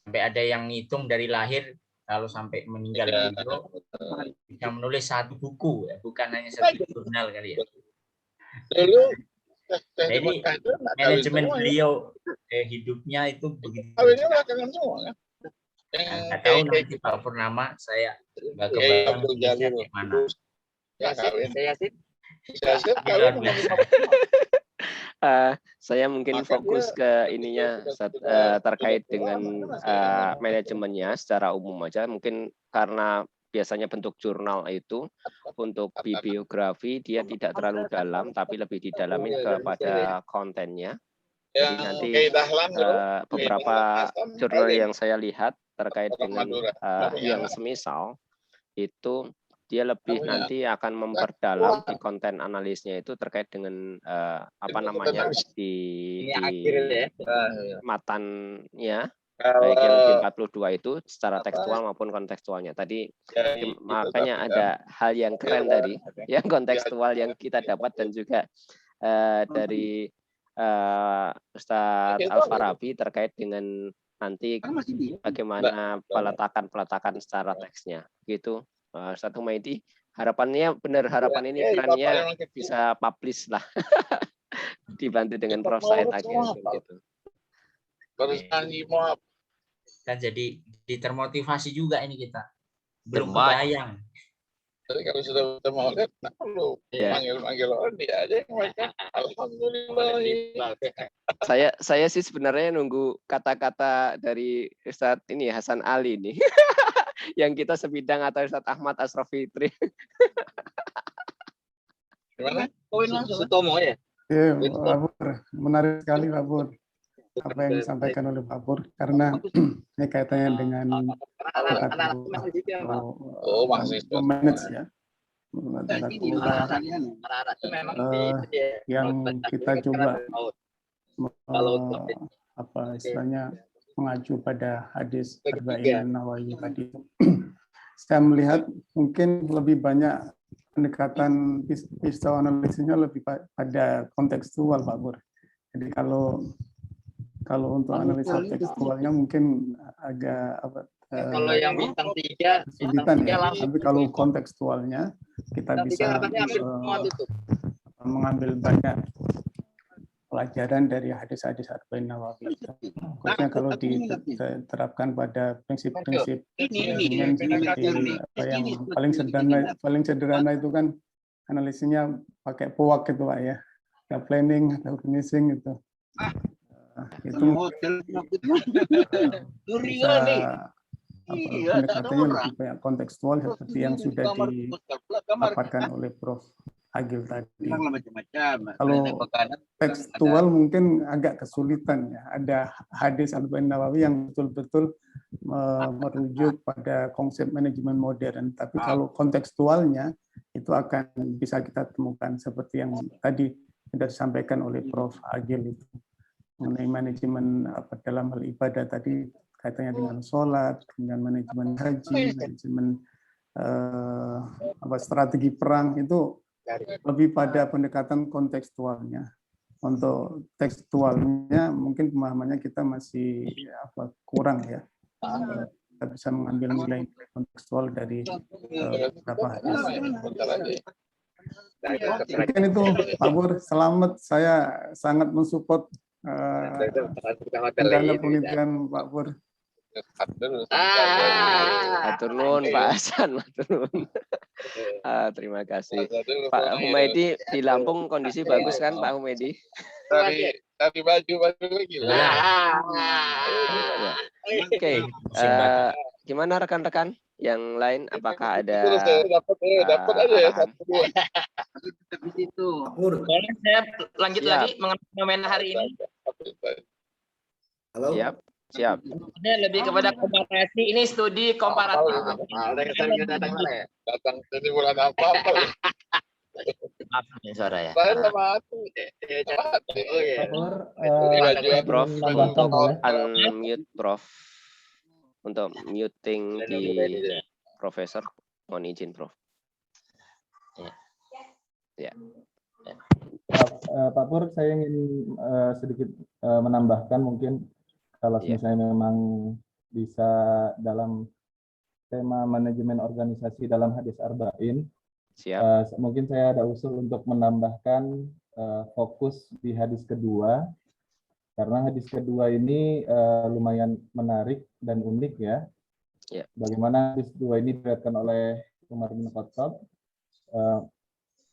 Sampai ada yang ngitung dari lahir kalau sampai meninggal beliau bisa menulis 1 buku ya, bukan hanya 1 jurnal kali ya. Jadi manajemen beliau hidupnya itu begitu. Nggak tahu nanti Pak Purnama, saya nggak kebayang gimana. Saya mungkin fokus ke ininya terkait dengan manajemennya secara umum aja. Mungkin karena biasanya bentuk jurnal itu untuk bibliografi dia tidak terlalu dalam, tapi lebih didalamin kepada kontennya. Jadi nanti beberapa jurnal yang saya lihat terkait dengan yang semisal itu dia lebih nanti akan memperdalam di konten analisnya itu terkait dengan apa namanya di matannya, baik yang di 42 itu secara tekstual maupun kontekstualnya. Tadi makanya ada hal yang keren tadi, yang kontekstual yang kita dapat dan juga dari Ustadz Al-Farabi terkait dengan nanti bagaimana peletakan secara teksnya gitu. Ustadz Humaydi, harapannya benar, harapan ini kerannya bisa publish lah. Dibantu dengan Prof. Said Agil gitu. Kan jadi termotivasi juga ini kita. Belum kebayang. Jadi kalau sudah mau lihat, tak perlu manggil orang dia aja yang baca. Alhamdulillah. Saya sih sebenarnya nunggu kata-kata dari Ustadz ini Hasan Ali nih. Yang kita sebidang, atau Ustadz Ahmad Asraf Fitri. Gimana? Sutomo ya? Iya, Pak Pur. Menarik sekali Pak Pur. Apa yang disampaikan oleh Pak Pur. Karena ini kaitannya dengan manage ya. Yang kita coba apa istilahnya mengacu pada hadis Arba'in Nawawi tadi. Saya melihat mungkin lebih banyak pendekatan pisau analisisnya lebih pada kontekstual Pak Pur. Jadi kalau untuk analisa tekstualnya mungkin agak kalau yang bintang 3 kesulitan ya. Tapi kalau kontekstualnya kita bisa mengambil banyak pelajaran dari hadis-hadis Arba'in Nawawi. Khususnya kalau diterapkan pada prinsip-prinsip yang paling sederhana itu kan analisisnya pakai POAK itu Pak ya. Ada planning, ada organizing itu. Itu bisa pendekatannya lebih banyak kontekstual seperti yang sudah dipaparkan oleh Prof. Agil tadi. Kalau tekstual mungkin agak kesulitan ya. Ada hadis Arba'in Nawawi yang betul-betul merujuk pada konsep manajemen modern. Tapi kalau kontekstualnya itu akan bisa kita temukan seperti yang tadi sudah disampaikan oleh Prof. Agil itu. Mengenai manajemen dalam hal ibadah tadi kaitannya dengan sholat, dengan manajemen haji, manajemen strategi perang itu lebih pada pendekatan kontekstualnya. Untuk tekstualnya mungkin pemahamannya kita masih kurang ya. Kita bisa mengambil nilai kontekstual dari beberapa hadis. Mungkin itu Pak Pur, selamat. Saya sangat mensupport penelitian Pak Pur. Matur nuwun Pak Hasan, matur nuwun. Terima kasih. Pak Humaydi di Lampung kondisi bagus kan Pak Humaydi? Tadi baju lagi. Oke. Gimana rekan-rekan yang lain? Apakah ada dapat aja ya satu dua. Boleh saya lanjut lagi mengenai fenomena hari ini? Halo. Siap. Ini lebih kepada komparasi. Ini studi komparatif. Datang dari bulan apa? Maaf nih suara ya. Saya sama Prof, untuk unmute Prof. Untuk muting di Profesor. Mohon izin Prof. Ya. Pak Pur, saya ingin sedikit menambahkan mungkin kalau misalnya memang bisa dalam tema manajemen organisasi dalam hadis Arba'in, mungkin saya ada usul untuk menambahkan fokus di hadis kedua, karena hadis kedua ini lumayan menarik dan unik ya. Bagaimana hadis kedua ini diriwayatkan oleh Umar bin Khattab,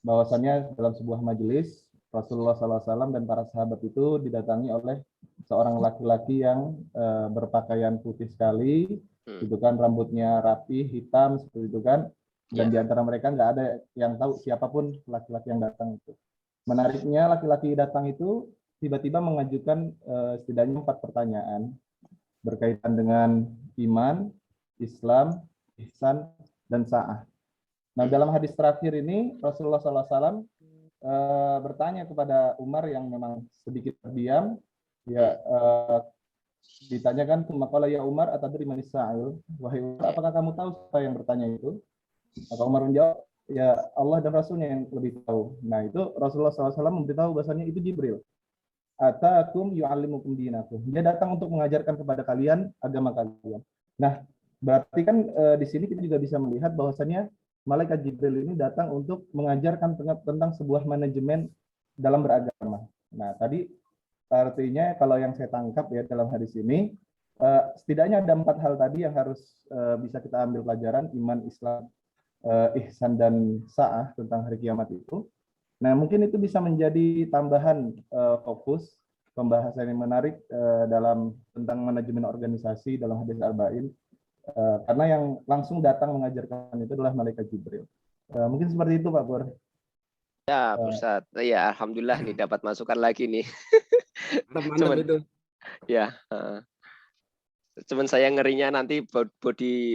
bahwasannya dalam sebuah majelis Rasulullah SAW dan para sahabat itu didatangi oleh seorang laki-laki yang berpakaian putih sekali, itu kan rambutnya rapi, hitam seperti itu kan, dan di antara mereka nggak ada yang tahu siapapun laki-laki yang datang itu. Menariknya laki-laki datang itu tiba-tiba mengajukan setidaknya 4 pertanyaan berkaitan dengan iman, Islam, ihsan, dan sa'ah. Nah dalam hadis terakhir ini Rasulullah SAW bertanya kepada Umar yang memang sedikit terdiam, ya ditanyakan, maka ya Umar atadri manis sa'il, wahai Umar, apakah kamu tahu siapa yang bertanya itu? Maka Umar menjawab, ya Allah dan Rasulnya yang lebih tahu. Nah itu Rasulullah SAW memberitahu bahasanya itu Jibril. Atakum yu'allimukum dinakum. Dia datang untuk mengajarkan kepada kalian agama kalian. Nah Berarti kan di sini kita juga bisa melihat bahwasannya malaikat Jibril ini datang untuk mengajarkan tentang sebuah manajemen dalam beragama. Nah, tadi artinya kalau yang saya tangkap ya dalam hadis ini, setidaknya ada 4 hal tadi yang harus bisa kita ambil pelajaran: iman, Islam, ihsan, dan sa'ah tentang hari kiamat itu. Nah, mungkin itu bisa menjadi tambahan fokus pembahasan yang menarik dalam tentang manajemen organisasi dalam hadis Arba'in. Karena yang langsung datang mengajarkan itu adalah malaikat Jibril. Mungkin seperti itu, Pak Pur. Ya, Ustaz. Ya, alhamdulillah nih dapat masukan lagi nih. Mantap itu. Ya, cuman saya ngerinya nanti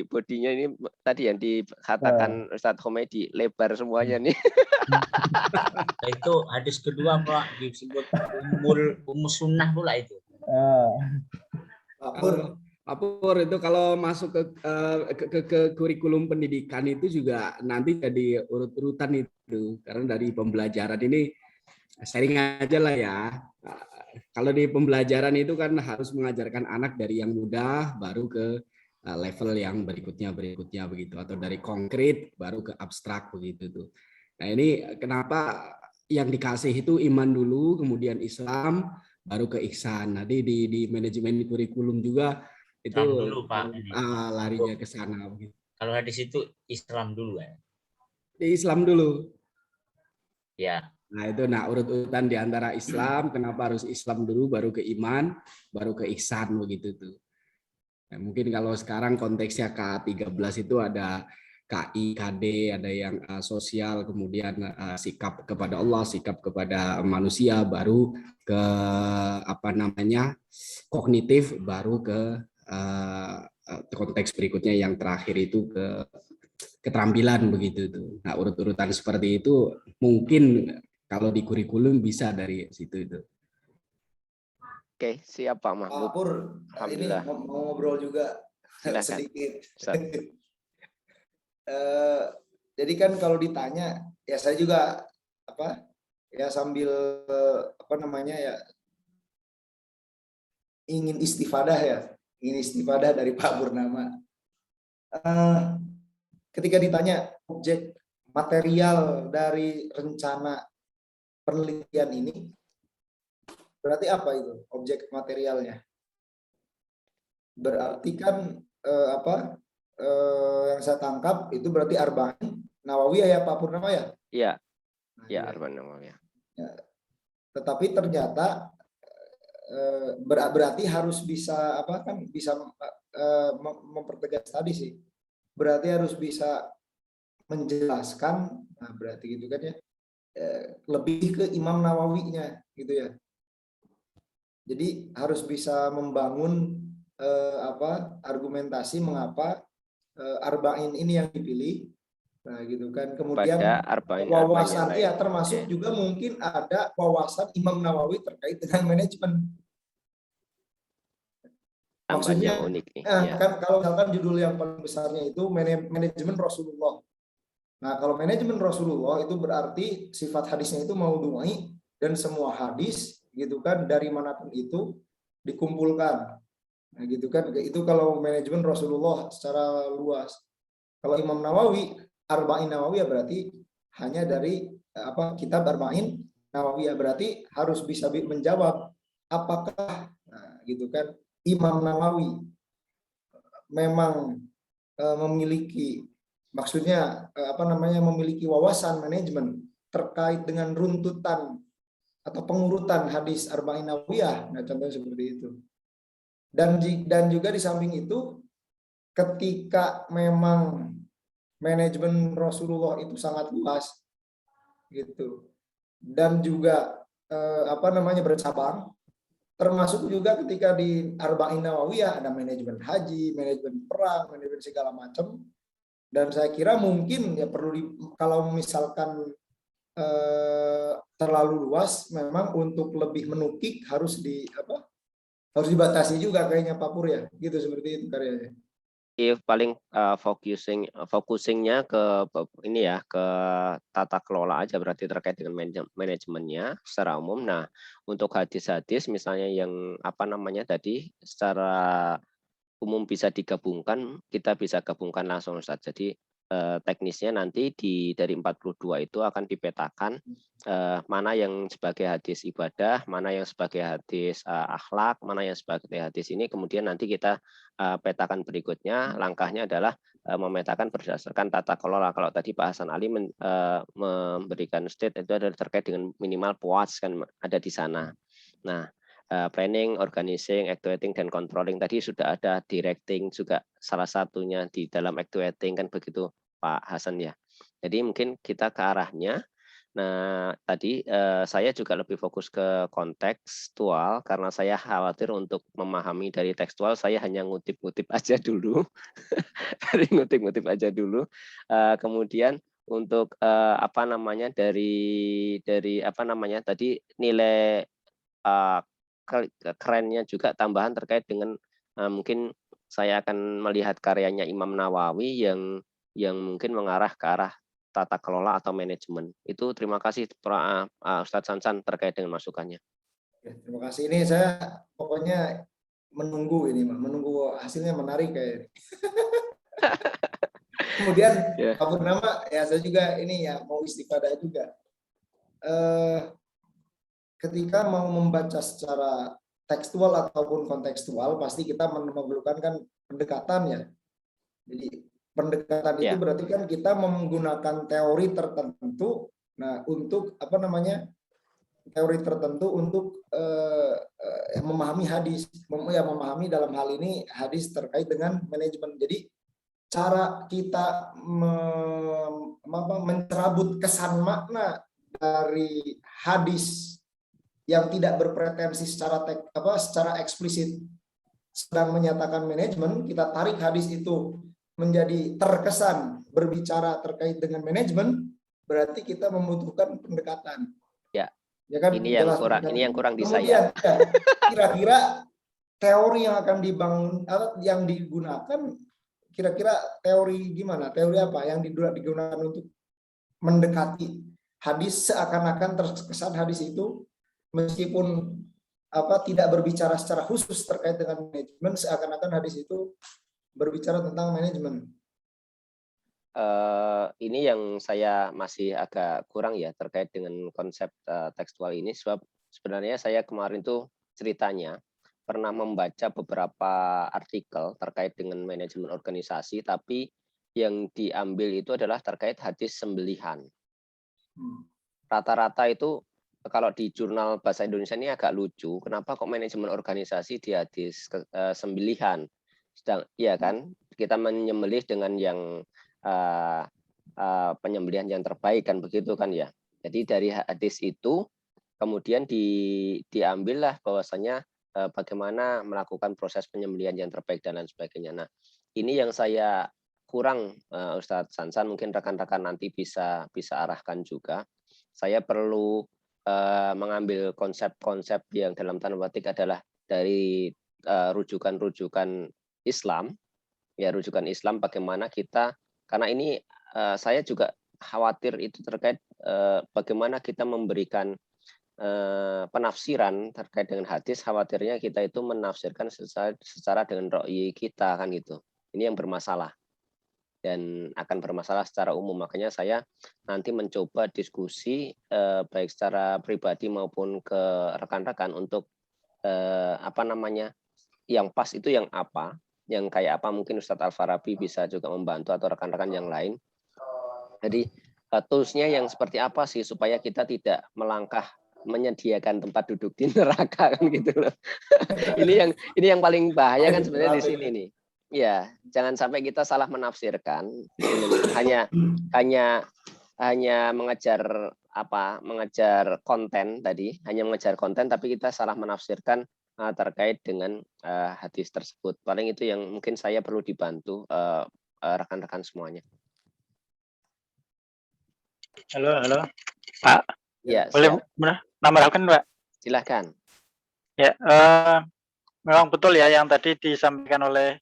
bodinya ini tadi yang dikatakan Ustadz Homedi lebar semuanya nih. Itu hadis kedua Pak disebut umus sunnah pula itu. Pak Pur itu kalau masuk ke kurikulum pendidikan itu juga nanti jadi urut-urutan itu, karena dari pembelajaran ini sharing aja lah ya. Kalau di pembelajaran itu kan harus mengajarkan anak dari yang mudah baru ke level yang berikutnya begitu, atau dari konkret baru ke abstrak begitu tuh. Nah, ini kenapa yang dikasih itu iman dulu, kemudian Islam, baru ke ihsan. Nah, di manajemen kurikulum juga itu dulu, Pak. Larinya ke sana begitu. Kalau hadis itu Islam dulu ya. Di Islam dulu. Ya. Nah, itu urut-urutan di antara Islam, kenapa harus Islam dulu baru ke iman, baru ke ihsan begitu tuh. Nah, mungkin kalau sekarang konteksnya K13 itu ada KI, KD, ada yang sosial, kemudian sikap kepada Allah, sikap kepada manusia, baru ke kognitif, baru ke konteks berikutnya yang terakhir itu ke keterampilan begitu tuh. Nah, urut-urutan seperti itu mungkin kalau di kurikulum bisa dari situ itu. Oke, siap Pak Mahmud. Pak Pur, ini mau ngobrol juga sedikit. Jadi kan kalau ditanya, ya saya juga sambil ingin istifadah dari Pak Purnama. Ketika ditanya objek material dari rencana penelitian ini, berarti apa itu objek materialnya? Berarti kan yang saya tangkap itu berarti Arba'in Nawawiyah ya Pak Purnama ya? Iya. Ya, Arba'in Nawawiyah. Ya. Tetapi ternyata berarti harus bisa bisa mempertegas tadi sih. Berarti harus bisa menjelaskan, nah berarti gitu kan ya, lebih ke Imam Nawawinya gitu ya. Jadi harus bisa membangun argumentasi mengapa Arba'in ini yang dipilih, nah gitu kan. Kemudian wawasan ya, termasuk juga mungkin ada wawasan Imam Nawawi terkait dengan manajemen. Maksudnya unik nih. Kan kalau misalkan judul yang paling besarnya itu manajemen Rasulullah. Nah, kalau manajemen Rasulullah itu berarti sifat hadisnya itu maudhu'i dan semua hadis gitu kan dari manapun itu dikumpulkan. Nah, gitu kan. Itu kalau manajemen Rasulullah secara luas. Kalau Imam Nawawi, Arba'in Nawawiyah berarti hanya dari kitab Arba'in Nawawiyah, berarti harus bisa menjawab apakah gitu kan Imam Nawawi memang memiliki memiliki wawasan manajemen terkait dengan runtutan atau pengurutan hadis Arba'in Nawawiyah. Nah, contohnya seperti itu. Dan juga di samping itu, ketika memang manajemen Rasulullah itu sangat luas gitu, dan juga bercabang, termasuk juga ketika di Arba'in Nawawiyah ada manajemen haji, manajemen perang, manajemen segala macam. Dan saya kira mungkin ya perlu kalau misalkan terlalu luas, memang untuk lebih menukik harus dibatasi juga kayaknya Pak Pur ya, gitu seperti itu karyanya. Paling focusingnya ke ini ya, ke tata kelola aja, berarti terkait dengan manajemennya secara umum. Nah, untuk hadis-hadis misalnya yang tadi secara umum bisa digabungkan, kita bisa gabungkan langsung Ustaz. Jadi teknisnya nanti dari 42 itu akan dipetakan mana yang sebagai hadis ibadah, mana yang sebagai hadis akhlak, mana yang sebagai hadis ini. Kemudian nanti kita petakan berikutnya. Langkahnya adalah memetakan berdasarkan tata kelola. Kalau tadi Pak Hasan Ali memberikan state itu adalah terkait dengan minimal puas kan ada di sana. Nah, planning, organizing, actuating, dan controlling tadi sudah ada, directing juga salah satunya di dalam actuating kan begitu Pak Hasan ya. Jadi mungkin kita ke arahnya. Nah tadi saya juga lebih fokus ke kontekstual karena saya khawatir untuk memahami dari tekstual saya hanya ngutip-ngutip aja dulu, ngutip-ngutip aja dulu. Kemudian untuk apa namanya dari apa namanya tadi nilai kerennya juga tambahan terkait dengan mungkin saya akan melihat karyanya Imam Nawawi yang mungkin mengarah ke arah tata kelola atau manajemen. Itu terima kasih Ustadz Sansan terkait dengan masukannya. Terima kasih. Ini saya pokoknya menunggu ini, menunggu hasilnya menarik kayak. Kemudian Pak Purnama ya saya juga ini ya mau istifadah juga. Ketika mau membaca secara tekstual ataupun kontekstual pasti kita memerlukan kan pendekatan ya. Jadi pendekatan itu berarti kan kita menggunakan teori tertentu. Nah, untuk apa namanya? Teori tertentu untuk memahami hadis, memahami dalam hal ini hadis terkait dengan manajemen. Jadi cara kita mencerabut kesan makna dari hadis yang tidak berpretensi secara eksplisit sedang menyatakan manajemen, kita tarik hadis itu menjadi terkesan berbicara terkait dengan manajemen, berarti kita membutuhkan pendekatan. Ya. Ya kan? Ini yang kurang di saya. Kira-kira teori yang akan dibangun yang digunakan kira-kira teori gimana? Teori apa yang digunakan untuk mendekati hadis seakan-akan terkesan hadis itu meskipun tidak berbicara secara khusus terkait dengan manajemen, seakan-akan hadis itu berbicara tentang manajemen. Ini yang saya masih agak kurang ya terkait dengan konsep tekstual ini, sebab sebenarnya saya kemarin tuh ceritanya pernah membaca beberapa artikel terkait dengan manajemen organisasi, tapi yang diambil itu adalah terkait hadis sembelihan. Rata-rata itu kalau di jurnal bahasa Indonesia ini agak lucu, kenapa kok manajemen organisasi di hadis sembelihan? Sedang ya kan kita menyembelih dengan yang penyembelihan yang terbaik kan begitu kan ya. Jadi dari hadis itu kemudian diambillah bahwasanya bagaimana melakukan proses penyembelihan yang terbaik dan lain sebagainya. Nah, ini yang saya kurang Ustadz Sansan, mungkin rekan-rekan nanti bisa arahkan juga. Saya perlu mengambil konsep-konsep yang dalam tanda petik adalah dari rujukan-rujukan Islam, ya rujukan Islam bagaimana kita, karena ini saya juga khawatir itu terkait bagaimana kita memberikan penafsiran terkait dengan hadis, khawatirnya kita itu menafsirkan secara dengan ra'yi kita kan gitu. Ini yang bermasalah dan akan bermasalah secara umum. Makanya saya nanti mencoba diskusi baik secara pribadi maupun ke rekan-rekan untuk apa namanya yang pas itu yang apa, yang kayak apa, mungkin Ustadz Al-Farabi bisa juga membantu atau rekan-rekan yang lain. Jadi toolsnya yang seperti apa sih supaya kita tidak melangkah menyediakan tempat duduk di neraka kan gitu loh. ini yang paling bahaya kan sebenarnya di sini nih. Ya, jangan sampai kita salah menafsirkan. Hanya mengejar konten tadi, hanya mengejar konten, tapi kita salah menafsirkan terkait dengan hadis tersebut. Paling itu yang mungkin saya perlu dibantu rekan-rekan semuanya. Halo, Pak. Ya, boleh menambahkan, Pak? Silahkan. Ya, memang betul ya yang tadi disampaikan oleh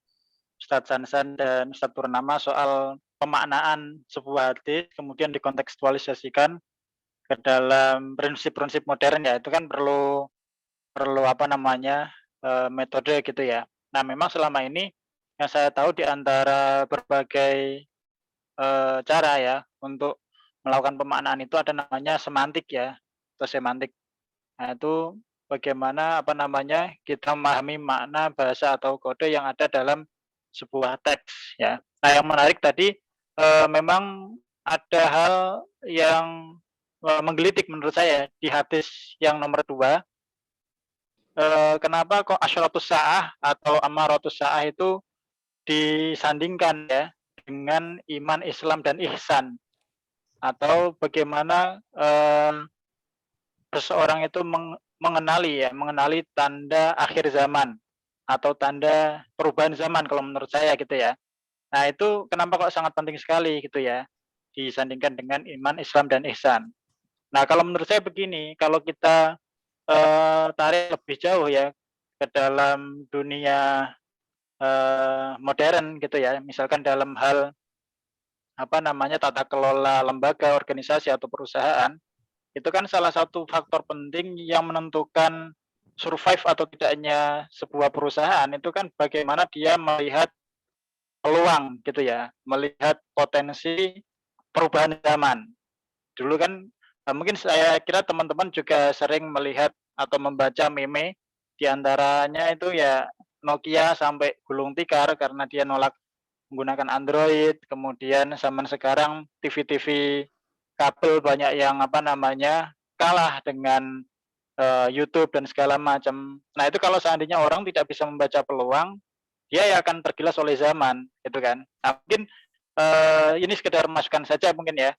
Ustadz Sansan dan Ustadz Purnama soal pemaknaan sebuah hadis kemudian dikontekstualisasikan ke dalam prinsip-prinsip modern ya, itu kan perlu metode gitu ya. Nah, memang selama ini yang saya tahu di antara berbagai cara ya untuk melakukan pemaknaan itu ada namanya semantik ya, atau semantik. Nah, itu bagaimana kita memahami makna bahasa atau kode yang ada dalam sebuah teks ya. Nah, yang menarik tadi memang ada hal yang menggelitik menurut saya di hadis yang nomor 2. Kenapa kok asyratus sa'ah atau amaratus sa'ah itu disandingkan ya dengan iman, Islam, dan ihsan, atau bagaimana seseorang itu mengenali tanda akhir zaman atau tanda perubahan zaman kalau menurut saya gitu ya. Nah, itu kenapa kok sangat penting sekali gitu ya disandingkan dengan iman, Islam, dan ihsan. Nah, kalau menurut saya begini, kalau kita tarik lebih jauh ya ke dalam dunia modern gitu ya, misalkan dalam hal tata kelola lembaga, organisasi atau perusahaan, itu kan salah satu faktor penting yang menentukan survive atau tidaknya sebuah perusahaan itu kan bagaimana dia melihat peluang gitu ya, melihat potensi perubahan zaman. Dulu kan mungkin saya kira teman-teman juga sering melihat atau membaca meme, diantaranya itu ya Nokia sampai gulung tikar karena dia nolak menggunakan Android. Kemudian zaman sekarang TV-TV kabel banyak yang kalah dengan YouTube dan segala macam. Nah, itu kalau seandainya orang tidak bisa membaca peluang, dia ya akan tergilas oleh zaman, gitu kan. Nah, mungkin ini sekedar masukan saja mungkin ya.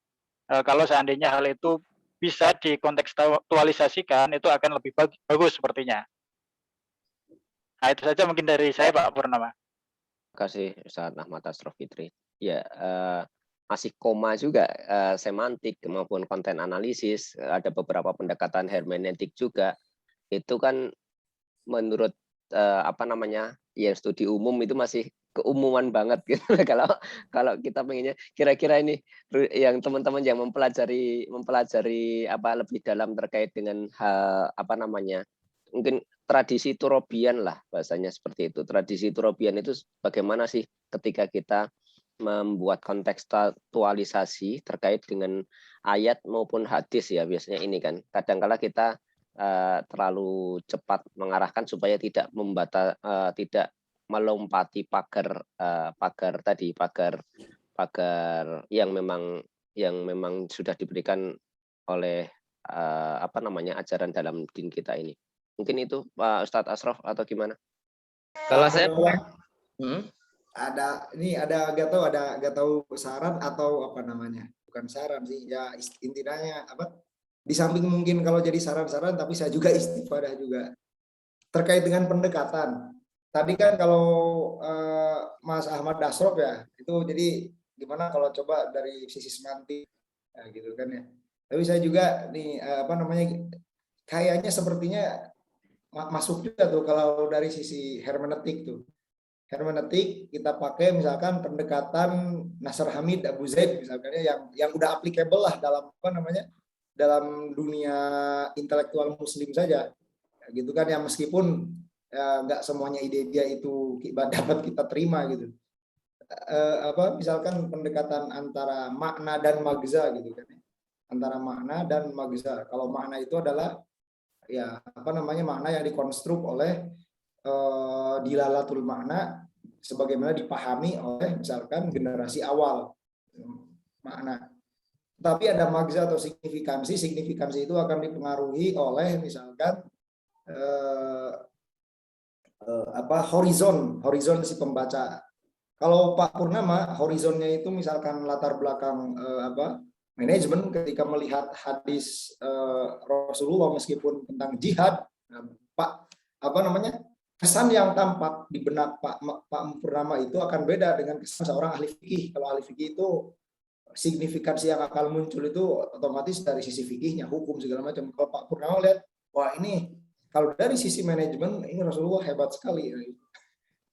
Kalau seandainya hal itu bisa dikontekstualisasikan, itu akan lebih bagus sepertinya. Nah, itu saja mungkin dari saya, Pak Purnama. Terima kasih Ustaz Ahmad Asraf Fitri. Ya, masih koma juga semantik maupun konten analisis, ada beberapa pendekatan hermeneutik juga. Itu kan menurut ya studi umum itu masih keumuman banget gitu. kalau kita pengennya kira-kira ini yang teman-teman yang mempelajari lebih dalam terkait dengan hal mungkin tradisi Turobian lah bahasanya seperti itu. Tradisi Turobian itu bagaimana sih ketika kita membuat kontekstualisasi terkait dengan ayat maupun hadis ya, biasanya ini kan kadang-kala kita terlalu cepat mengarahkan supaya tidak melompati pagar yang memang sudah diberikan oleh ajaran dalam din kita ini. Mungkin itu Pak Ustadz Asraf atau gimana? Kalau saya gak tahu saran atau bukan saran sih ya, intinya di samping mungkin kalau jadi saran-saran, tapi saya juga istifadah juga terkait dengan pendekatan. Tadi kan kalau Mas Ahmad Asraf ya, itu jadi gimana kalau coba dari sisi semantik ya, gitu kan ya. Tapi saya juga nih kayaknya sepertinya masuk juga tuh kalau dari sisi hermeneutik tuh. Hermeneutik kita pakai misalkan pendekatan Nasr Hamid Abu Zaid misalkan yang udah applicable lah dalam dalam dunia intelektual muslim saja gitu kan ya, meskipun nggak semuanya ide dia itu dapat kita terima gitu. Misalkan pendekatan antara makna dan magza gitu kan, antara makna dan magza. Kalau makna itu adalah ya makna yang dikonstruk oleh dilalatul makna sebagaimana dipahami oleh misalkan generasi awal makna. Tapi ada magza atau signifikansi itu akan dipengaruhi oleh misalkan horizon si pembaca. Kalau Pak Purnama horizonnya itu misalkan latar belakang manajemen ketika melihat hadis Rasulullah meskipun tentang jihad, kesan yang tampak di benak Pak Purnama itu akan beda dengan kesan seorang ahli fikih. Kalau ahli fikih itu signifikansi yang akan muncul itu otomatis dari sisi fikihnya, hukum segala macam. Kalau Pak Purnama lihat, wah ini kalau dari sisi manajemen ini Rasulullah hebat sekali.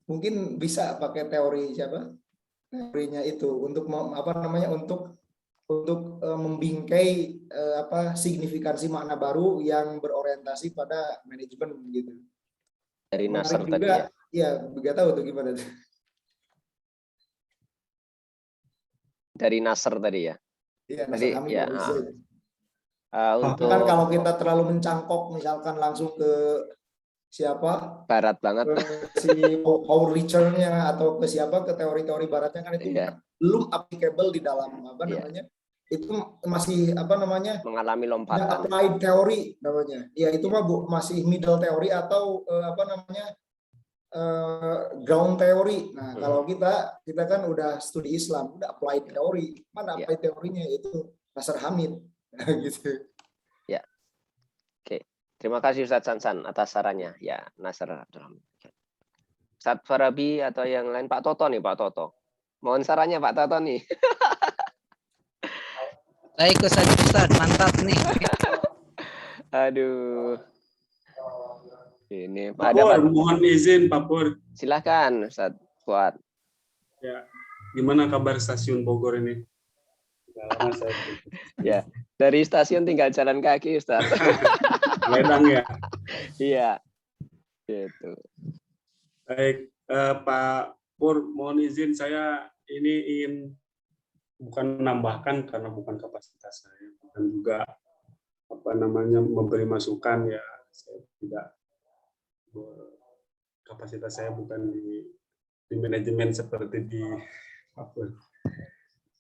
Mungkin bisa pakai teorinya itu untuk untuk membingkai signifikansi makna baru yang berorientasi pada manajemen gitu. Dari Nasr tadi ya. Iya, nggak tahu tuh gimana tuh. dari Nasr tadi ya. Iya, Jadi Nasr Hamid ya. dari Zaid. Untuk Kan kalau kita terlalu mencangkok misalkan langsung ke siapa barat banget. si Howard Richter-nya atau ke siapa ke teori-teori baratnya kan itu belum applicable di dalam apa namanya itu masih apa namanya mengalami lompatan applied teori namanya ya itu mah masih middle teori atau apa namanya ground teori. Nah kalau kita kan udah studi Islam udah applied teori, mana applied teorinya itu Nasr Hamid gitu. Ya. Oke. Terima kasih Ustadz Sansan atas sarannya. Ya, Nasr Abdul Hamid. Ustadz Farabi atau yang lain, Pak Toto nih, Pak Toto. Mohon sarannya Pak Toto nih. Saya ikut saja Ustadz, mantap nih. Aduh. Ini Pak Pur, mohon izin Pak Pur. Silahkan Ustadz Fuad. Ya, gimana kabar stasiun Bogor ini? Ya, dari stasiun tinggal jalan kaki, Ustaz. Ledang ya? Iya. Gitu. Baik, Pak Pur, mohon izin saya ini ingin bukan menambahkan karena bukan kapasitas saya, bukan juga apa namanya memberi masukan ya, saya tidak kapasitas saya bukan di manajemen seperti di Pak Pur.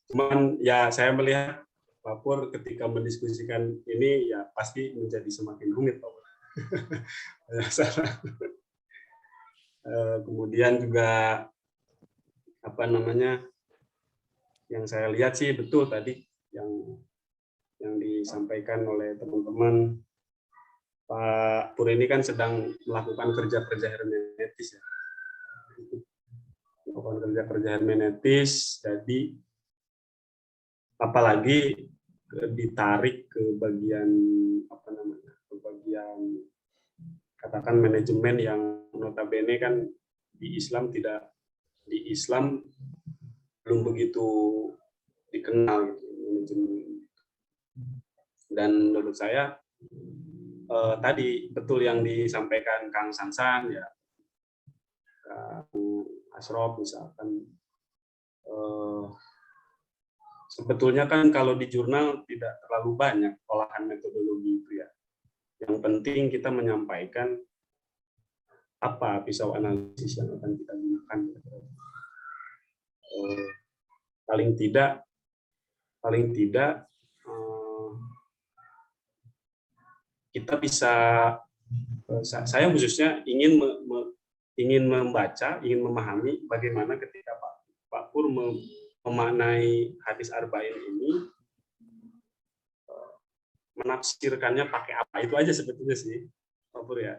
Cuman ya saya melihat Pak Pur ketika mendiskusikan ini ya pasti menjadi semakin rumit Pak Pur. Kemudian juga apa namanya yang saya lihat sih betul tadi yang disampaikan oleh teman-teman. Pak Pur ini kan sedang melakukan kerja-kerja hermeneutis ya. Melakukan kerja-kerja hermeneutis, jadi apalagi ditarik ke bagian apa namanya, ke bagian katakan manajemen yang notabene kan di Islam belum begitu dikenal gitu, manajemen. Dan menurut saya tadi betul yang disampaikan Kang Sansan ya, Kang Asrof misalkan. Sebetulnya kan kalau di jurnal tidak terlalu banyak olahan metodologi itu ya. Yang penting kita menyampaikan apa pisau analisis yang akan kita gunakan. Paling tidak kita bisa, saya khususnya ingin membaca, ingin memahami bagaimana ketika Pak Pur memaknai hadis arba'in ini, menafsirkannya pakai apa, itu aja sebetulnya sih Pak Pur ya.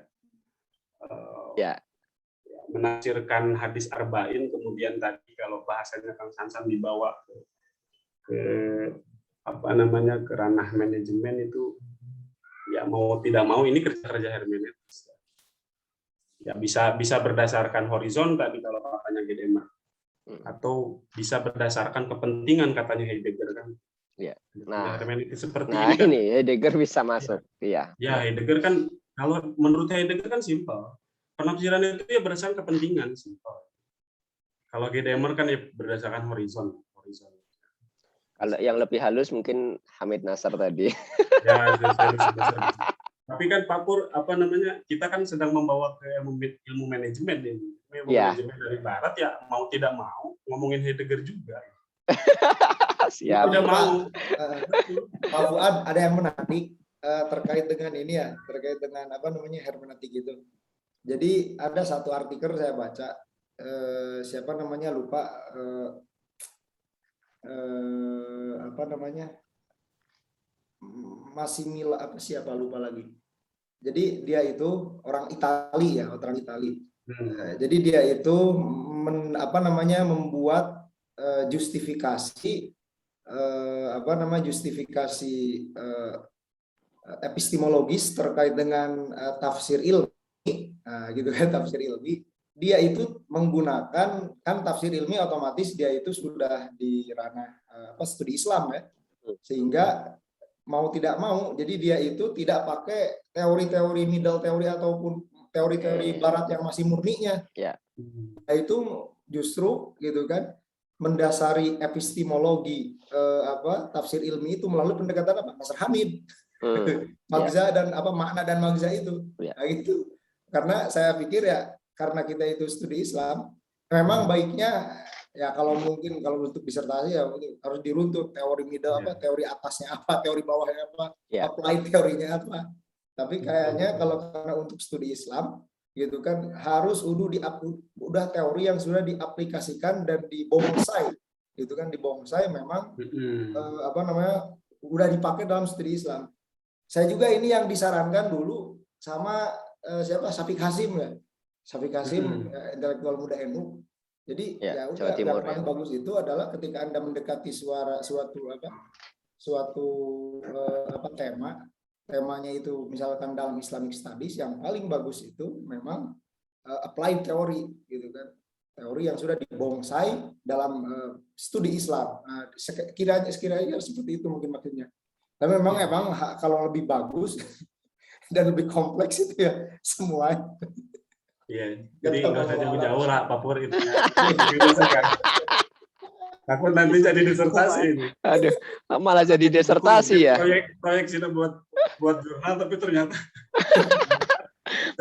Menafsirkan hadis arba'in, kemudian tadi kalau bahasanya Kang Sansan dibawa ke apa namanya, ke ranah manajemen itu ya mau tidak mau ini kerja hermeneutis ya, bisa berdasarkan horizon tadi kalau katanya Gadamer, atau bisa berdasarkan kepentingan katanya Heidegger kan. Ya. Nah, seperti ini kan, Heidegger bisa masuk. Iya. Ya, Heidegger kan kalau menurut Heidegger kan simpel. Penafsiran itu ya berdasarkan kepentingan, simpel. Kalau Gadamer kan ya berdasarkan horizon. Kalau yang lebih halus mungkin Hamid Nasr tadi. Ya, tapi kan Pak Pur apa namanya, kita kan sedang membawa ke ilmu manajemen ini. Manajemen dari barat ya mau tidak mau ngomongin Heidegger juga. Siap. Tidak mau. Pak Fuad, ada yang menarik terkait dengan ini ya, terkait dengan apa namanya hermeneutik itu. Jadi ada satu artikel saya baca, siapa namanya lupa, apa namanya, Massimiliano apa siapa lupa lagi. Jadi dia itu orang Itali ya, orang Itali. Jadi dia itu membuat justifikasi epistemologis terkait dengan tafsir ilmi, gitu kan, tafsir ilmi. Dia itu menggunakan kan tafsir ilmi, otomatis dia itu sudah di ranah studi Islam ya, sehingga mau tidak mau jadi dia itu tidak pakai teori-teori middle teori ataupun teori-teori barat yang masih murninya. Nah, itu justru gitu kan mendasari epistemologi tafsir ilmi itu melalui pendekatan apa? Nasr Hamid. Magza dan makna dan magza itu. Nah, itu. Karena saya pikir ya karena kita itu studi Islam, memang baiknya ya kalau mungkin kalau untuk disertasi ya harus diruntut teori middle teori atasnya apa, teori bawahnya apa, apply teorinya apa. Tapi kayaknya kalau karena untuk studi Islam gitu kan harus udah teori yang sudah diaplikasikan dan dibonsai gitu kan, dibonsai memang udah dipakai dalam studi Islam. Saya juga ini yang disarankan dulu sama siapa, Syafiq Hasim ya, Syafiq Hasim intelektual muda NU. Jadi ya udah yang paling bagus itu adalah ketika Anda mendekati suatu temanya itu misalkan dalam Islamic Studies, yang paling bagus itu memang applied teori gitu kan, teori yang sudah dibonsai dalam studi Islam. Nah, sekiranya seperti itu mungkin maksudnya. Tapi memang kalau lebih bagus dan lebih kompleks itu ya semua. Iya, jadi nggak usah jauh-jauh lah Pak Pur itu. Takut nanti jadi disertasi ini. Aduh, malah jadi disertasi ya. Proyek sini buat jurnal, tapi ternyata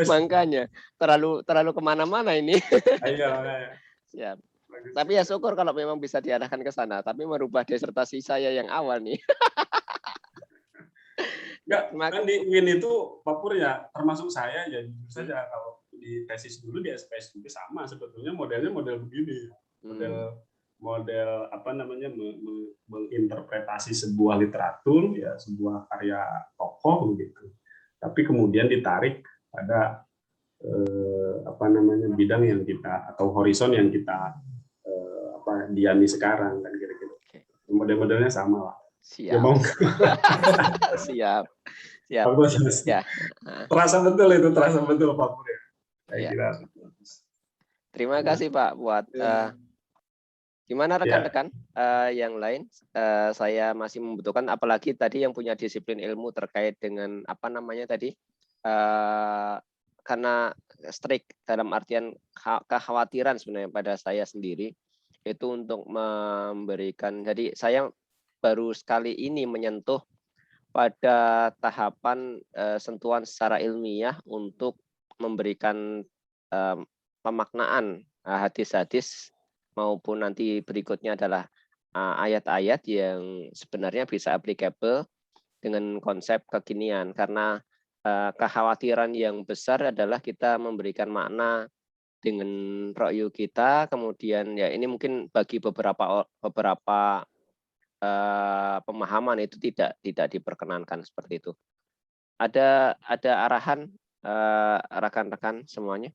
makanya terlalu kemana-mana ini. Iya. Siap. Tapi ya syukur kalau memang bisa diarahkan ke sana. Tapi merubah disertasi saya yang awal nih. Enggak, kan di UIN itu Pak Pur ya, termasuk saya ya jujur saja kalau di tesis dulu di SPS juga sama sebetulnya modelnya model begini. Model menginterpretasi sebuah literatur ya, sebuah karya tokoh gitu. Tapi kemudian ditarik pada bidang yang kita atau horizon yang kita diami sekarang kan kira-kira. Model-modelnya sama lah. Siap. Siap. Ya. Terasa betul Pak Pur ya. Terima kasih Pak buat gimana rekan-rekan yang lain. Saya masih membutuhkan, apalagi tadi yang punya disiplin ilmu terkait dengan karena strict dalam artian kekhawatiran sebenarnya pada saya sendiri itu untuk memberikan. Jadi saya baru sekali ini menyentuh pada tahapan sentuhan secara ilmiah untuk memberikan pemaknaan hadis-hadis maupun nanti berikutnya adalah ayat-ayat yang sebenarnya bisa applicable dengan konsep kekinian. Karena kekhawatiran yang besar adalah kita memberikan makna dengan ra'yu kita, kemudian ya ini mungkin bagi beberapa pemahaman itu tidak diperkenankan seperti itu. Ada arahan rekan-rekan semuanya?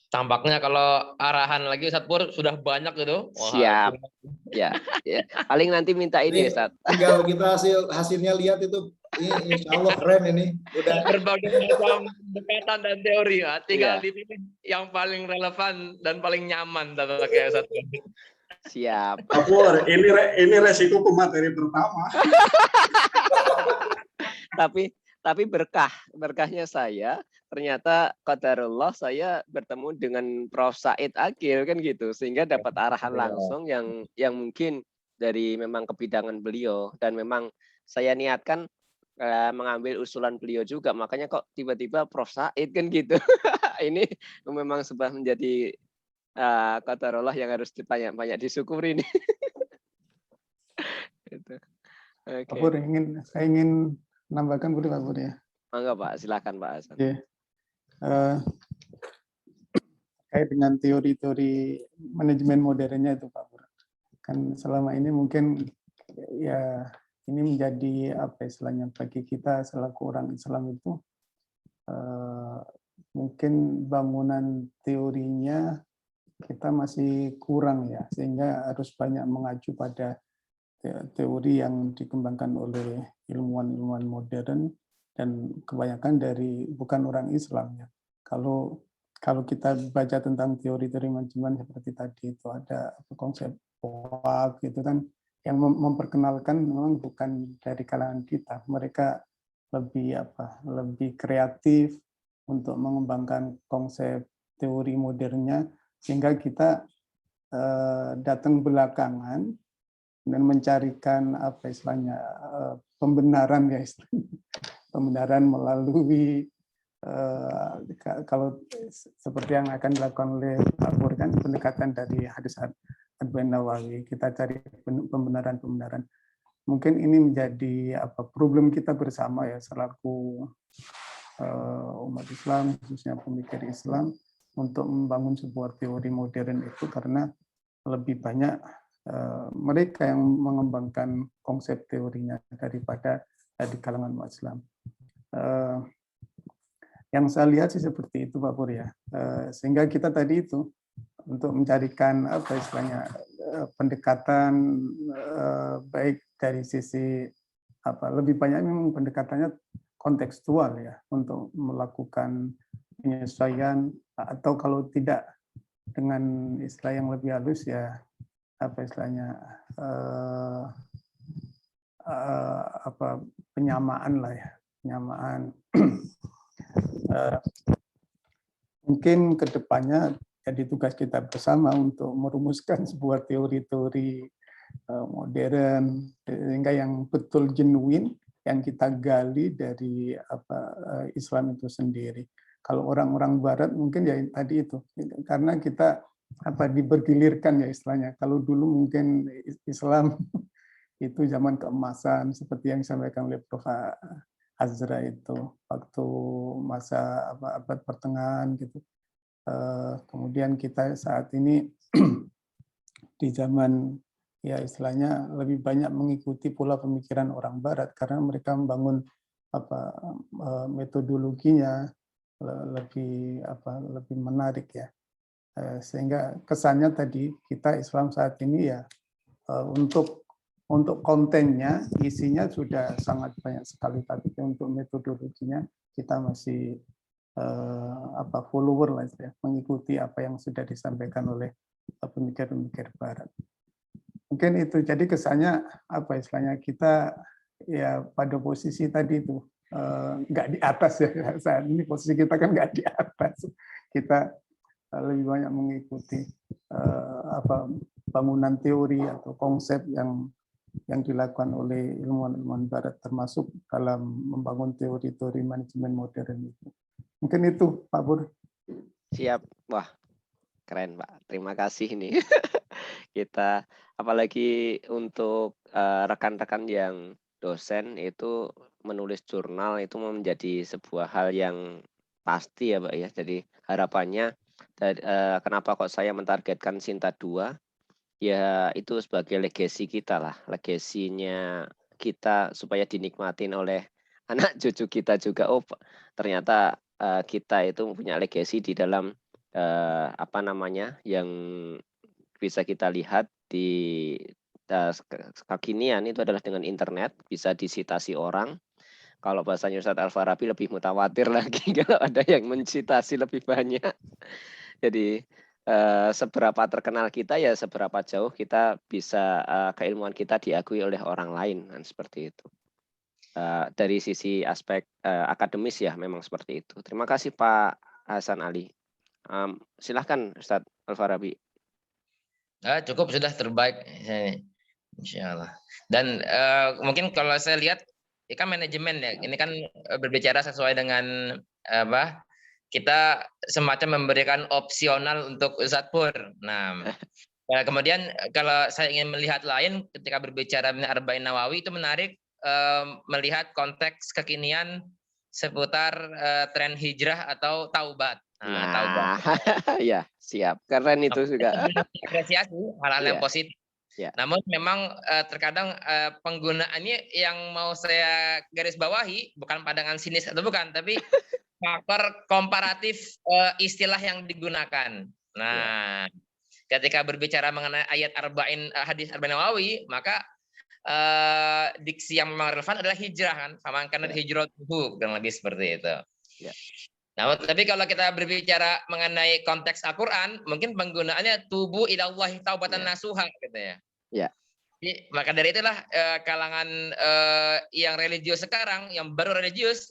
Tampaknya kalau arahan lagi Ustadz Pur sudah banyak gitu. Siap. Ya. Paling nanti minta ini Ustadz. Tinggal kita hasilnya lihat itu. Ini insya Allah keren ini. Udah berbagai macam pendekatan dan teori ya. Tinggal dipilih yang paling relevan dan paling nyaman kayak Ustadz. Siap. Pak Pur, ini resiko pemateri pertama. Tapi berkahnya saya ternyata qadarullah saya bertemu dengan Prof. Said Akil kan gitu, sehingga dapat arahan langsung yang mungkin dari memang kebidangan beliau, dan memang saya niatkan mengambil usulan beliau juga, makanya kok tiba-tiba Prof. Said kan gitu. Ini memang sebuah menjadi qadarullah yang harus banyak disyukuri nih. Gitu. Okay. Pak Pur, saya ingin menambahkan boleh Pak Pur ya? Mangga Pak, silakan Pak Hasan. Yeah. Terkait dengan teori-teori manajemen modernnya itu Pak Pur. Kan selama ini mungkin ya ini menjadi apa istilahnya bagi kita selaku orang Islam itu mungkin bangunan teorinya kita masih kurang ya, sehingga harus banyak mengacu pada teori yang dikembangkan oleh ilmuwan-ilmuwan modern dan kebanyakan dari bukan orang Islam ya. Kalau kita baca tentang teori-teori manajemen seperti tadi itu ada konsep WAG gitu kan, yang memperkenalkan memang bukan dari kalangan kita. Mereka lebih kreatif untuk mengembangkan konsep teori modernnya, sehingga kita datang belakangan dan mencarikan pembenaran ya, pembenaran melalui kalau seperti yang akan dilakukan oleh Pak Pur kan, pendekatan dari hadis Arba'in Nawawi, kita cari pembenaran. Mungkin ini menjadi problem kita bersama ya, selaku umat Islam, khususnya pemikir Islam, untuk membangun sebuah teori modern itu, karena lebih banyak mereka yang mengembangkan konsep teorinya daripada di kalangan umat Islam. Yang saya lihat sih seperti itu Pak Pur ya. Sehingga kita tadi itu untuk mencarikan pendekatan baik dari sisi lebih banyak memang pendekatannya kontekstual ya, untuk melakukan penyesuaian, atau kalau tidak dengan istilah yang lebih halus ya penyamaan lah ya, penyamaan. Mungkin kedepannya jadi tugas kita bersama untuk merumuskan sebuah teori-teori modern, sehingga yang betul genuine, yang kita gali dari Islam itu sendiri. Kalau orang-orang Barat mungkin ya tadi itu, karena kita dibergilirkan ya istilahnya. Kalau dulu mungkin Islam itu zaman keemasan, seperti yang disampaikan oleh Prof. Azra itu, waktu masa abad pertengahan gitu. Kemudian kita saat ini di zaman ya istilahnya lebih banyak mengikuti pola pemikiran orang Barat, karena mereka membangun metodologinya lebih menarik ya, sehingga kesannya tadi kita Islam saat ini ya untuk kontennya, isinya sudah sangat banyak sekali, tapi untuk metodologinya kita masih follower lah ya, mengikuti apa yang sudah disampaikan oleh pemikir-pemikir Barat. Mungkin itu, jadi kesannya istilahnya kita ya pada posisi tadi itu nggak di atas ya, saat ini posisi kita kan nggak di atas, kita lebih banyak mengikuti bangunan teori atau konsep yang dilakukan oleh ilmuwan-ilmuwan Barat, termasuk dalam membangun teori-teori manajemen modern itu. Mungkin itu, Pak Pur. Siap. Wah, keren, Pak. Terima kasih nih. Kita, apalagi untuk rekan-rekan yang dosen itu menulis jurnal itu menjadi sebuah hal yang pasti ya, Pak ya. Jadi harapannya, kenapa kok saya mentargetkan Sinta 2? Ya itu sebagai legasi kita lah, legasinya kita supaya dinikmatin oleh anak cucu kita juga. Oh ternyata kita itu punya legasi di dalam yang bisa kita lihat di kekinian itu adalah dengan internet, bisa disitasi orang. Kalau bahasanya Ustadz Al-Farabi lebih mutawatir lagi kalau ada yang mensitasi lebih banyak. Jadi seberapa terkenal kita ya seberapa jauh kita bisa keilmuan kita diakui oleh orang lain, kan seperti itu. Dari sisi aspek akademis ya memang seperti itu. Terima kasih Pak Hasan Ali. Silahkan Ustadz Al-Farabi. Cukup, sudah terbaik, insya Allah. Dan mungkin kalau saya lihat, ini kan manajemen ya. Ini kan berbicara sesuai dengan kita semacam memberikan opsional untuk Ustadz Pur. Nah, kemudian kalau saya ingin melihat lain ketika berbicara Arba'in Nawawi, itu menarik melihat konteks kekinian seputar tren hijrah atau taubat. Taubat. Ya, siap. Keren itu juga. Apresiasi hal-hal yang positif. Yeah. Namun memang terkadang penggunaannya yang mau saya garis bawahi bukan pandangan sinis atau bukan, tapi faktor komparatif istilah yang digunakan. Nah, ketika berbicara mengenai ayat hadis Arba'in Nawawi, maka diksi yang memang relevan adalah hijrah kan, faman kana hijratuhu, dan lebih seperti itu. Nah, tapi kalau kita berbicara mengenai konteks Al-Qur'an, mungkin penggunaannya tubu ilallahi taubatan nasuha gitu ya. Maka dari itulah kalangan yang religius sekarang, yang baru religius,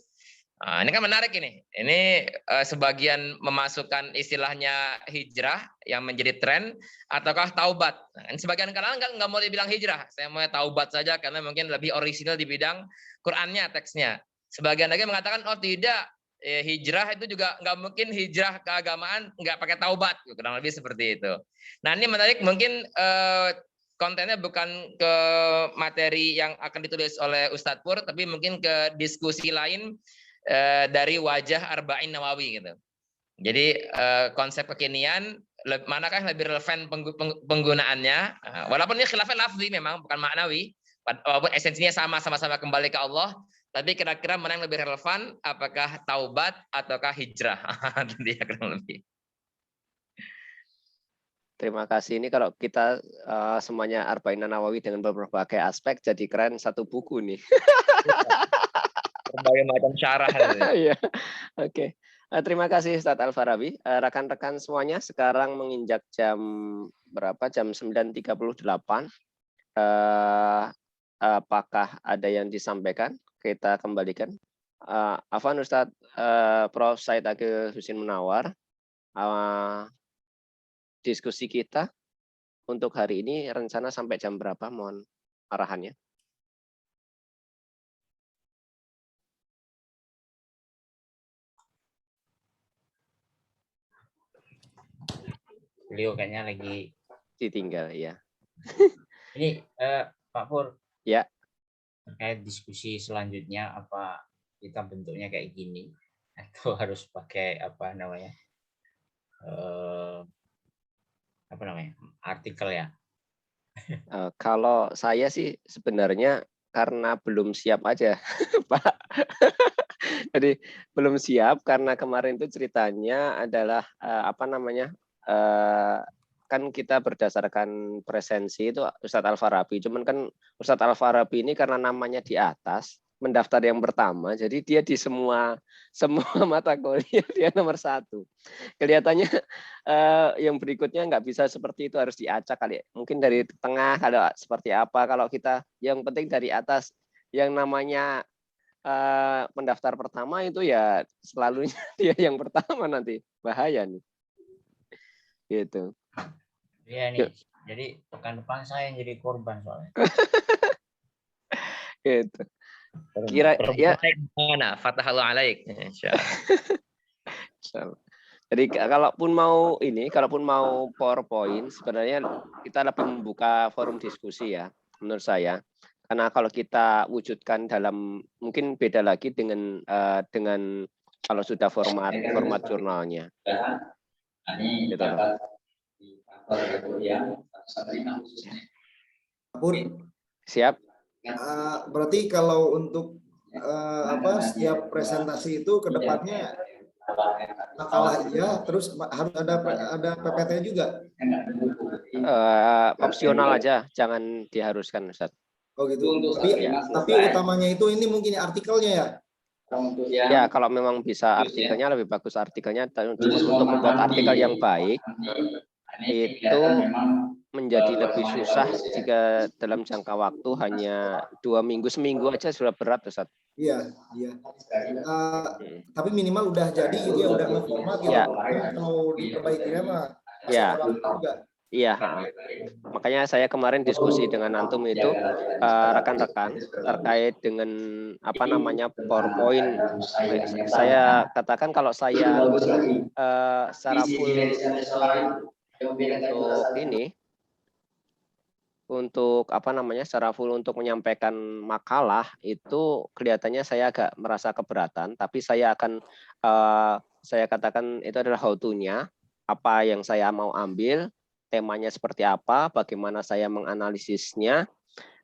ini kan menarik ini. Ini sebagian memasukkan istilahnya hijrah yang menjadi tren, ataukah taubat. Nah, sebagian kalangan nggak mau dibilang hijrah, saya mau taubat saja karena mungkin lebih orisinal di bidang Qur'annya, teksnya. Sebagian lagi mengatakan, oh tidak, hijrah itu juga nggak mungkin hijrah keagamaan nggak pakai taubat, kurang lebih seperti itu. Nah ini menarik, mungkin kontennya bukan ke materi yang akan ditulis oleh Ustadz Pur, tapi mungkin ke diskusi lain dari wajah Arba'in Nawawi gitu. Jadi konsep kekinian, manakah yang lebih relevan penggunaannya? Walaupun ini khilafnya lafzi memang bukan maknawi, walaupun esensinya sama-sama kembali ke Allah, tapi kira-kira mana yang lebih relevan? Apakah taubat ataukah hijrah? Dia kurang lebih. Terima kasih. Ini kalau kita semuanya Arba'in Nawawi dengan berbagai aspek jadi keren satu buku nih. Berbagai macam syarah. Iya. Oke. Terima kasih Ustadz Al-Farabi. Rekan-rekan semuanya sekarang menginjak jam berapa? Jam 9.38. Apakah ada yang disampaikan? Kita kembalikan. Afwan Ustadz Prof. Said Agil Husin Munawar. Diskusi kita untuk hari ini rencana sampai jam berapa? Mohon arahannya. Beliau kayaknya lagi ditinggal ya. Ini Pak Pur. Ya. Terkait diskusi selanjutnya, apa kita bentuknya kayak gini atau harus pakai apa namanya? Artikel ya. Kalau saya sih sebenarnya karena belum siap aja, Pak. Jadi belum siap karena kemarin itu ceritanya adalah kan kita berdasarkan presensi itu Ustadz Al-Farabi. Cuman kan Ustadz Al-Farabi ini karena namanya di atas, mendaftar yang pertama, jadi dia di semua mata kuliah dia nomor 1. Kelihatannya yang berikutnya nggak bisa seperti itu, harus diacak kali. Mungkin dari tengah kalau seperti apa. Kalau kita yang penting dari atas, yang namanya pendaftar pertama itu ya selalunya dia yang pertama, nanti bahaya nih. Gitu. Iya nih. Jadi pekan depan saya yang jadi korban soalnya. Gitu. Kira ya mana fatahallahu alaik. Insyaallah. Jadi kalaupun mau PowerPoint, sebenarnya kita lebih membuka forum diskusi ya, menurut saya. Karena kalau kita wujudkan dalam, mungkin beda lagi dengan kalau sudah format jurnalnya. Gitu loh. Siap. Berarti kalau untuk setiap presentasi itu ke depannya makalah ya, terus harus ada PPT juga. Opsional aja, jangan diharuskan, Ustaz. Oh gitu. Tapi utamanya itu ini mungkin artikelnya ya. Ya, kalau memang bisa artikelnya lebih bagus artikelnya. Untuk membuat artikel yang baik itu menjadi lebih susah jika dalam jangka waktu hanya 2 minggu, seminggu aja sudah berat, Ustaz. Iya. Tapi minimal udah jadi gitu ya, udah ngeformat gitu. Ya. Kalau diperbaikinya mah ya. Iya, makanya saya kemarin diskusi dengan antum itu rekan-rekan terkait dengan PowerPoint. Saya katakan kalau saya secara full secara full untuk menyampaikan makalah itu kelihatannya saya agak merasa keberatan, tapi saya akan saya katakan itu adalah how to-nya, apa yang saya mau ambil, temanya seperti apa, bagaimana saya menganalisisnya,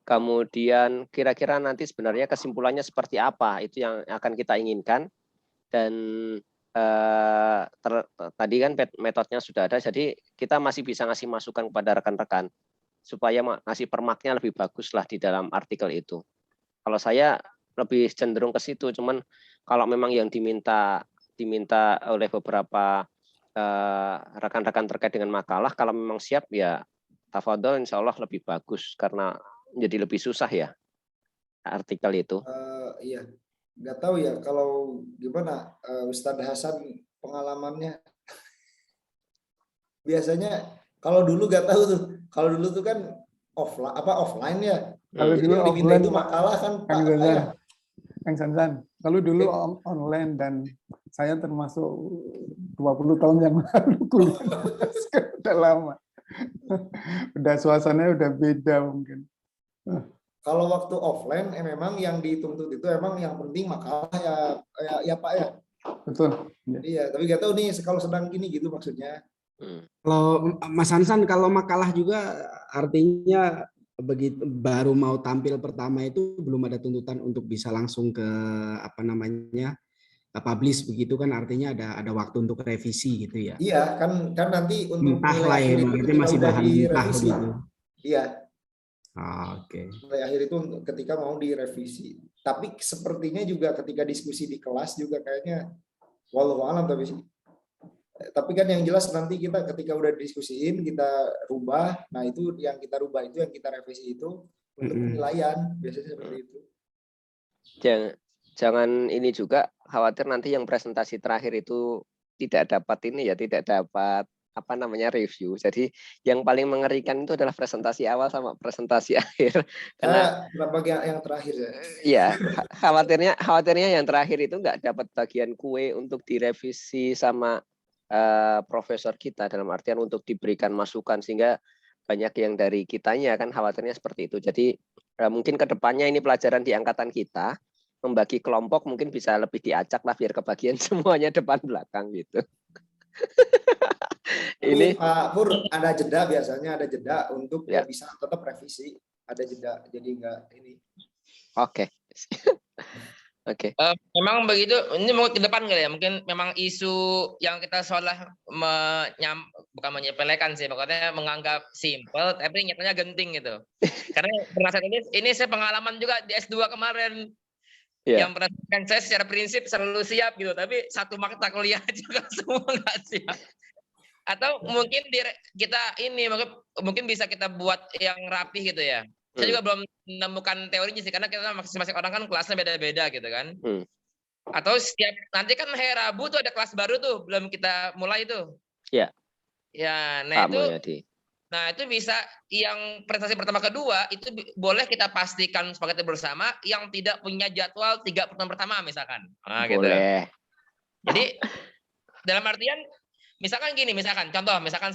kemudian kira-kira nanti sebenarnya kesimpulannya seperti apa, itu yang akan kita inginkan. Dan tadi kan metodenya sudah ada, jadi kita masih bisa ngasih masukan kepada rekan-rekan supaya ngasih permaknya lebih bagus lah di dalam artikel itu. Kalau saya lebih cenderung ke situ, cuman kalau memang yang diminta oleh beberapa rekan-rekan terkait dengan makalah, kalau memang siap ya tafadhol, insya Allah lebih bagus, karena jadi lebih susah ya artikel itu. Iya, nggak tahu ya kalau gimana Ustadz Hasan pengalamannya. Biasanya kalau dulu nggak tahu tuh, kalau dulu tuh kan offline ya. Kalau Jadi dulu yang diminta offline itu makalah kan Pak Sansan, Kang Sansan. Kalau dulu online dan saya termasuk 20 tahun yang lalu kuliah, udah lama. Udah suasananya udah beda mungkin. Kalau waktu offline memang yang dituntut itu emang yang penting makalah ya Pak ya. Betul. Iya, tapi nggak tahu nih kalau sedang gini gitu maksudnya. Kalau Mas Hansan kalau makalah juga artinya begitu baru mau tampil pertama itu belum ada tuntutan untuk bisa langsung ke apa namanya publish begitu kan, artinya ada waktu untuk revisi gitu ya. Iya, kan nanti untuk mentah lah ya, berarti masih bahan mentah gitu. Iya. Oke. Nilai akhir itu ketika mau direvisi. Tapi sepertinya juga ketika diskusi di kelas juga kayaknya walau alam tapi kan yang jelas nanti kita ketika udah diskusiin kita rubah, nah itu yang kita rubah itu yang kita revisi itu untuk penilaian biasanya seperti itu. Jangan ini juga khawatir nanti yang presentasi terakhir itu tidak dapat ini ya, tidak dapat apa namanya review. Jadi yang paling mengerikan itu adalah presentasi awal sama presentasi akhir. Karena bagian yang terakhir ya. Iya, khawatirnya yang terakhir itu nggak dapat bagian kue untuk direvisi sama profesor kita, dalam artian untuk diberikan masukan, sehingga banyak yang dari kitanya kan khawatirnya seperti itu. Jadi mungkin kedepannya ini pelajaran di angkatan kita membagi kelompok mungkin bisa lebih diacak lah biar kebagian semuanya depan belakang gitu. Ini Pak Pur ada jeda, biasanya ada jeda untuk bisa tetap revisi, ada jeda jadi enggak ini. Oke. Oke. Memang begitu. Ini mau ke depan kali ya. Mungkin memang isu yang kita seolah bukan menyepelekan sih, pokoknya menganggap simpel, tapi nyatanya genting gitu. Karena berdasarkan ini saya pengalaman juga di S2 kemarin. Yang berdasarkan saya secara prinsip selalu siap gitu, tapi satu mata kuliah juga semua nggak siap. Atau mungkin kita ini mungkin bisa kita buat yang rapi gitu ya. Saya juga belum menemukan teorinya sih, karena kita masing-masing orang kan kelasnya beda-beda gitu kan. Atau setiap nanti kan hari Rabu tuh ada kelas baru tuh, belum kita mulai tuh. Iya. Ya, nah itu bisa yang presentasi pertama kedua itu boleh kita pastikan sepakati bersama yang tidak punya jadwal 3 pertemuan pertama misalkan. Nah, boleh. Gitu. Jadi dalam artian misalkan gini, misalkan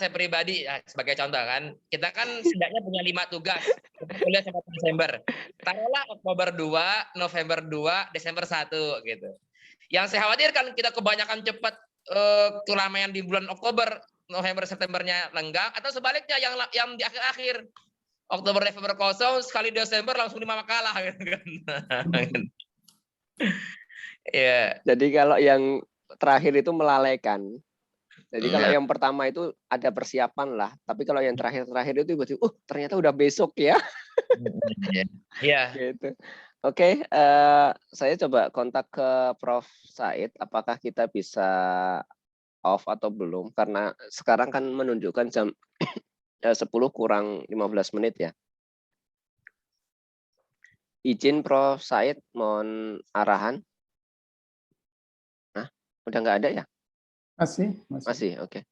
saya pribadi ya, sebagai contoh kan, kita kan setidaknya punya 5 tugas kuliah sampai Desember. Taruhlah Oktober 2, November 2, Desember 1 gitu. Yang saya khawatirkan kita kebanyakan cepat keramaian di bulan Oktober, November, Septembernya lenggang, atau sebaliknya yang di akhir-akhir Oktober, November kosong, sekali Desember langsung 5 makalah gitu kan. Ya. Jadi kalau yang terakhir itu melalaikan. Jadi kalau yang pertama itu ada persiapan lah, tapi kalau yang terakhir itu tiba-tiba, ternyata udah besok ya. Iya. Gitu. Oke, saya coba kontak ke Prof. Said, apakah kita bisa off atau belum? Karena sekarang kan menunjukkan jam 10 kurang 15 menit ya. Izin Prof. Said, mohon arahan. Nah, udah nggak ada ya? Masih, oke.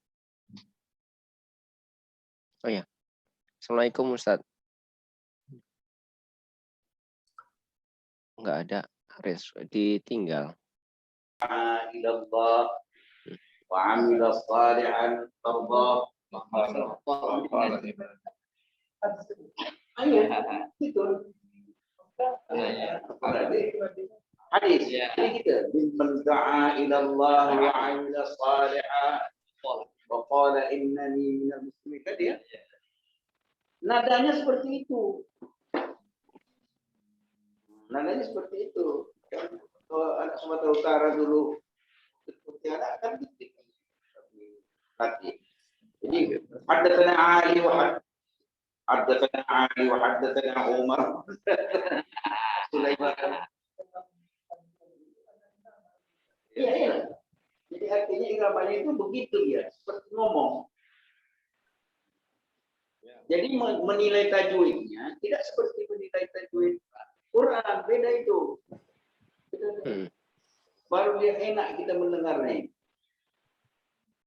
Oh ya, Assalamualaikum Ustadz. Nggak ada, ditinggal. Ilallah wa amila salihan tardah. Hadis ini kita mimman da'a ila Allah wa 'amila shalihan wa qala innani minal muslimin tadi ya. Nadanya seperti itu. Nadanya seperti itu. Kalau anak Sumatera Utara dulu seperti anak kan gitu. Tapi jadi haddatsana Ali wa haddatsana Umar. Sulaiman. Iya. Jadi artinya iramanya itu begitu ya, seperti ngomong. Jadi menilai tajwidnya tidak seperti menilai tajwid Quran, beda itu. Baru dia enak kita mendengarnya.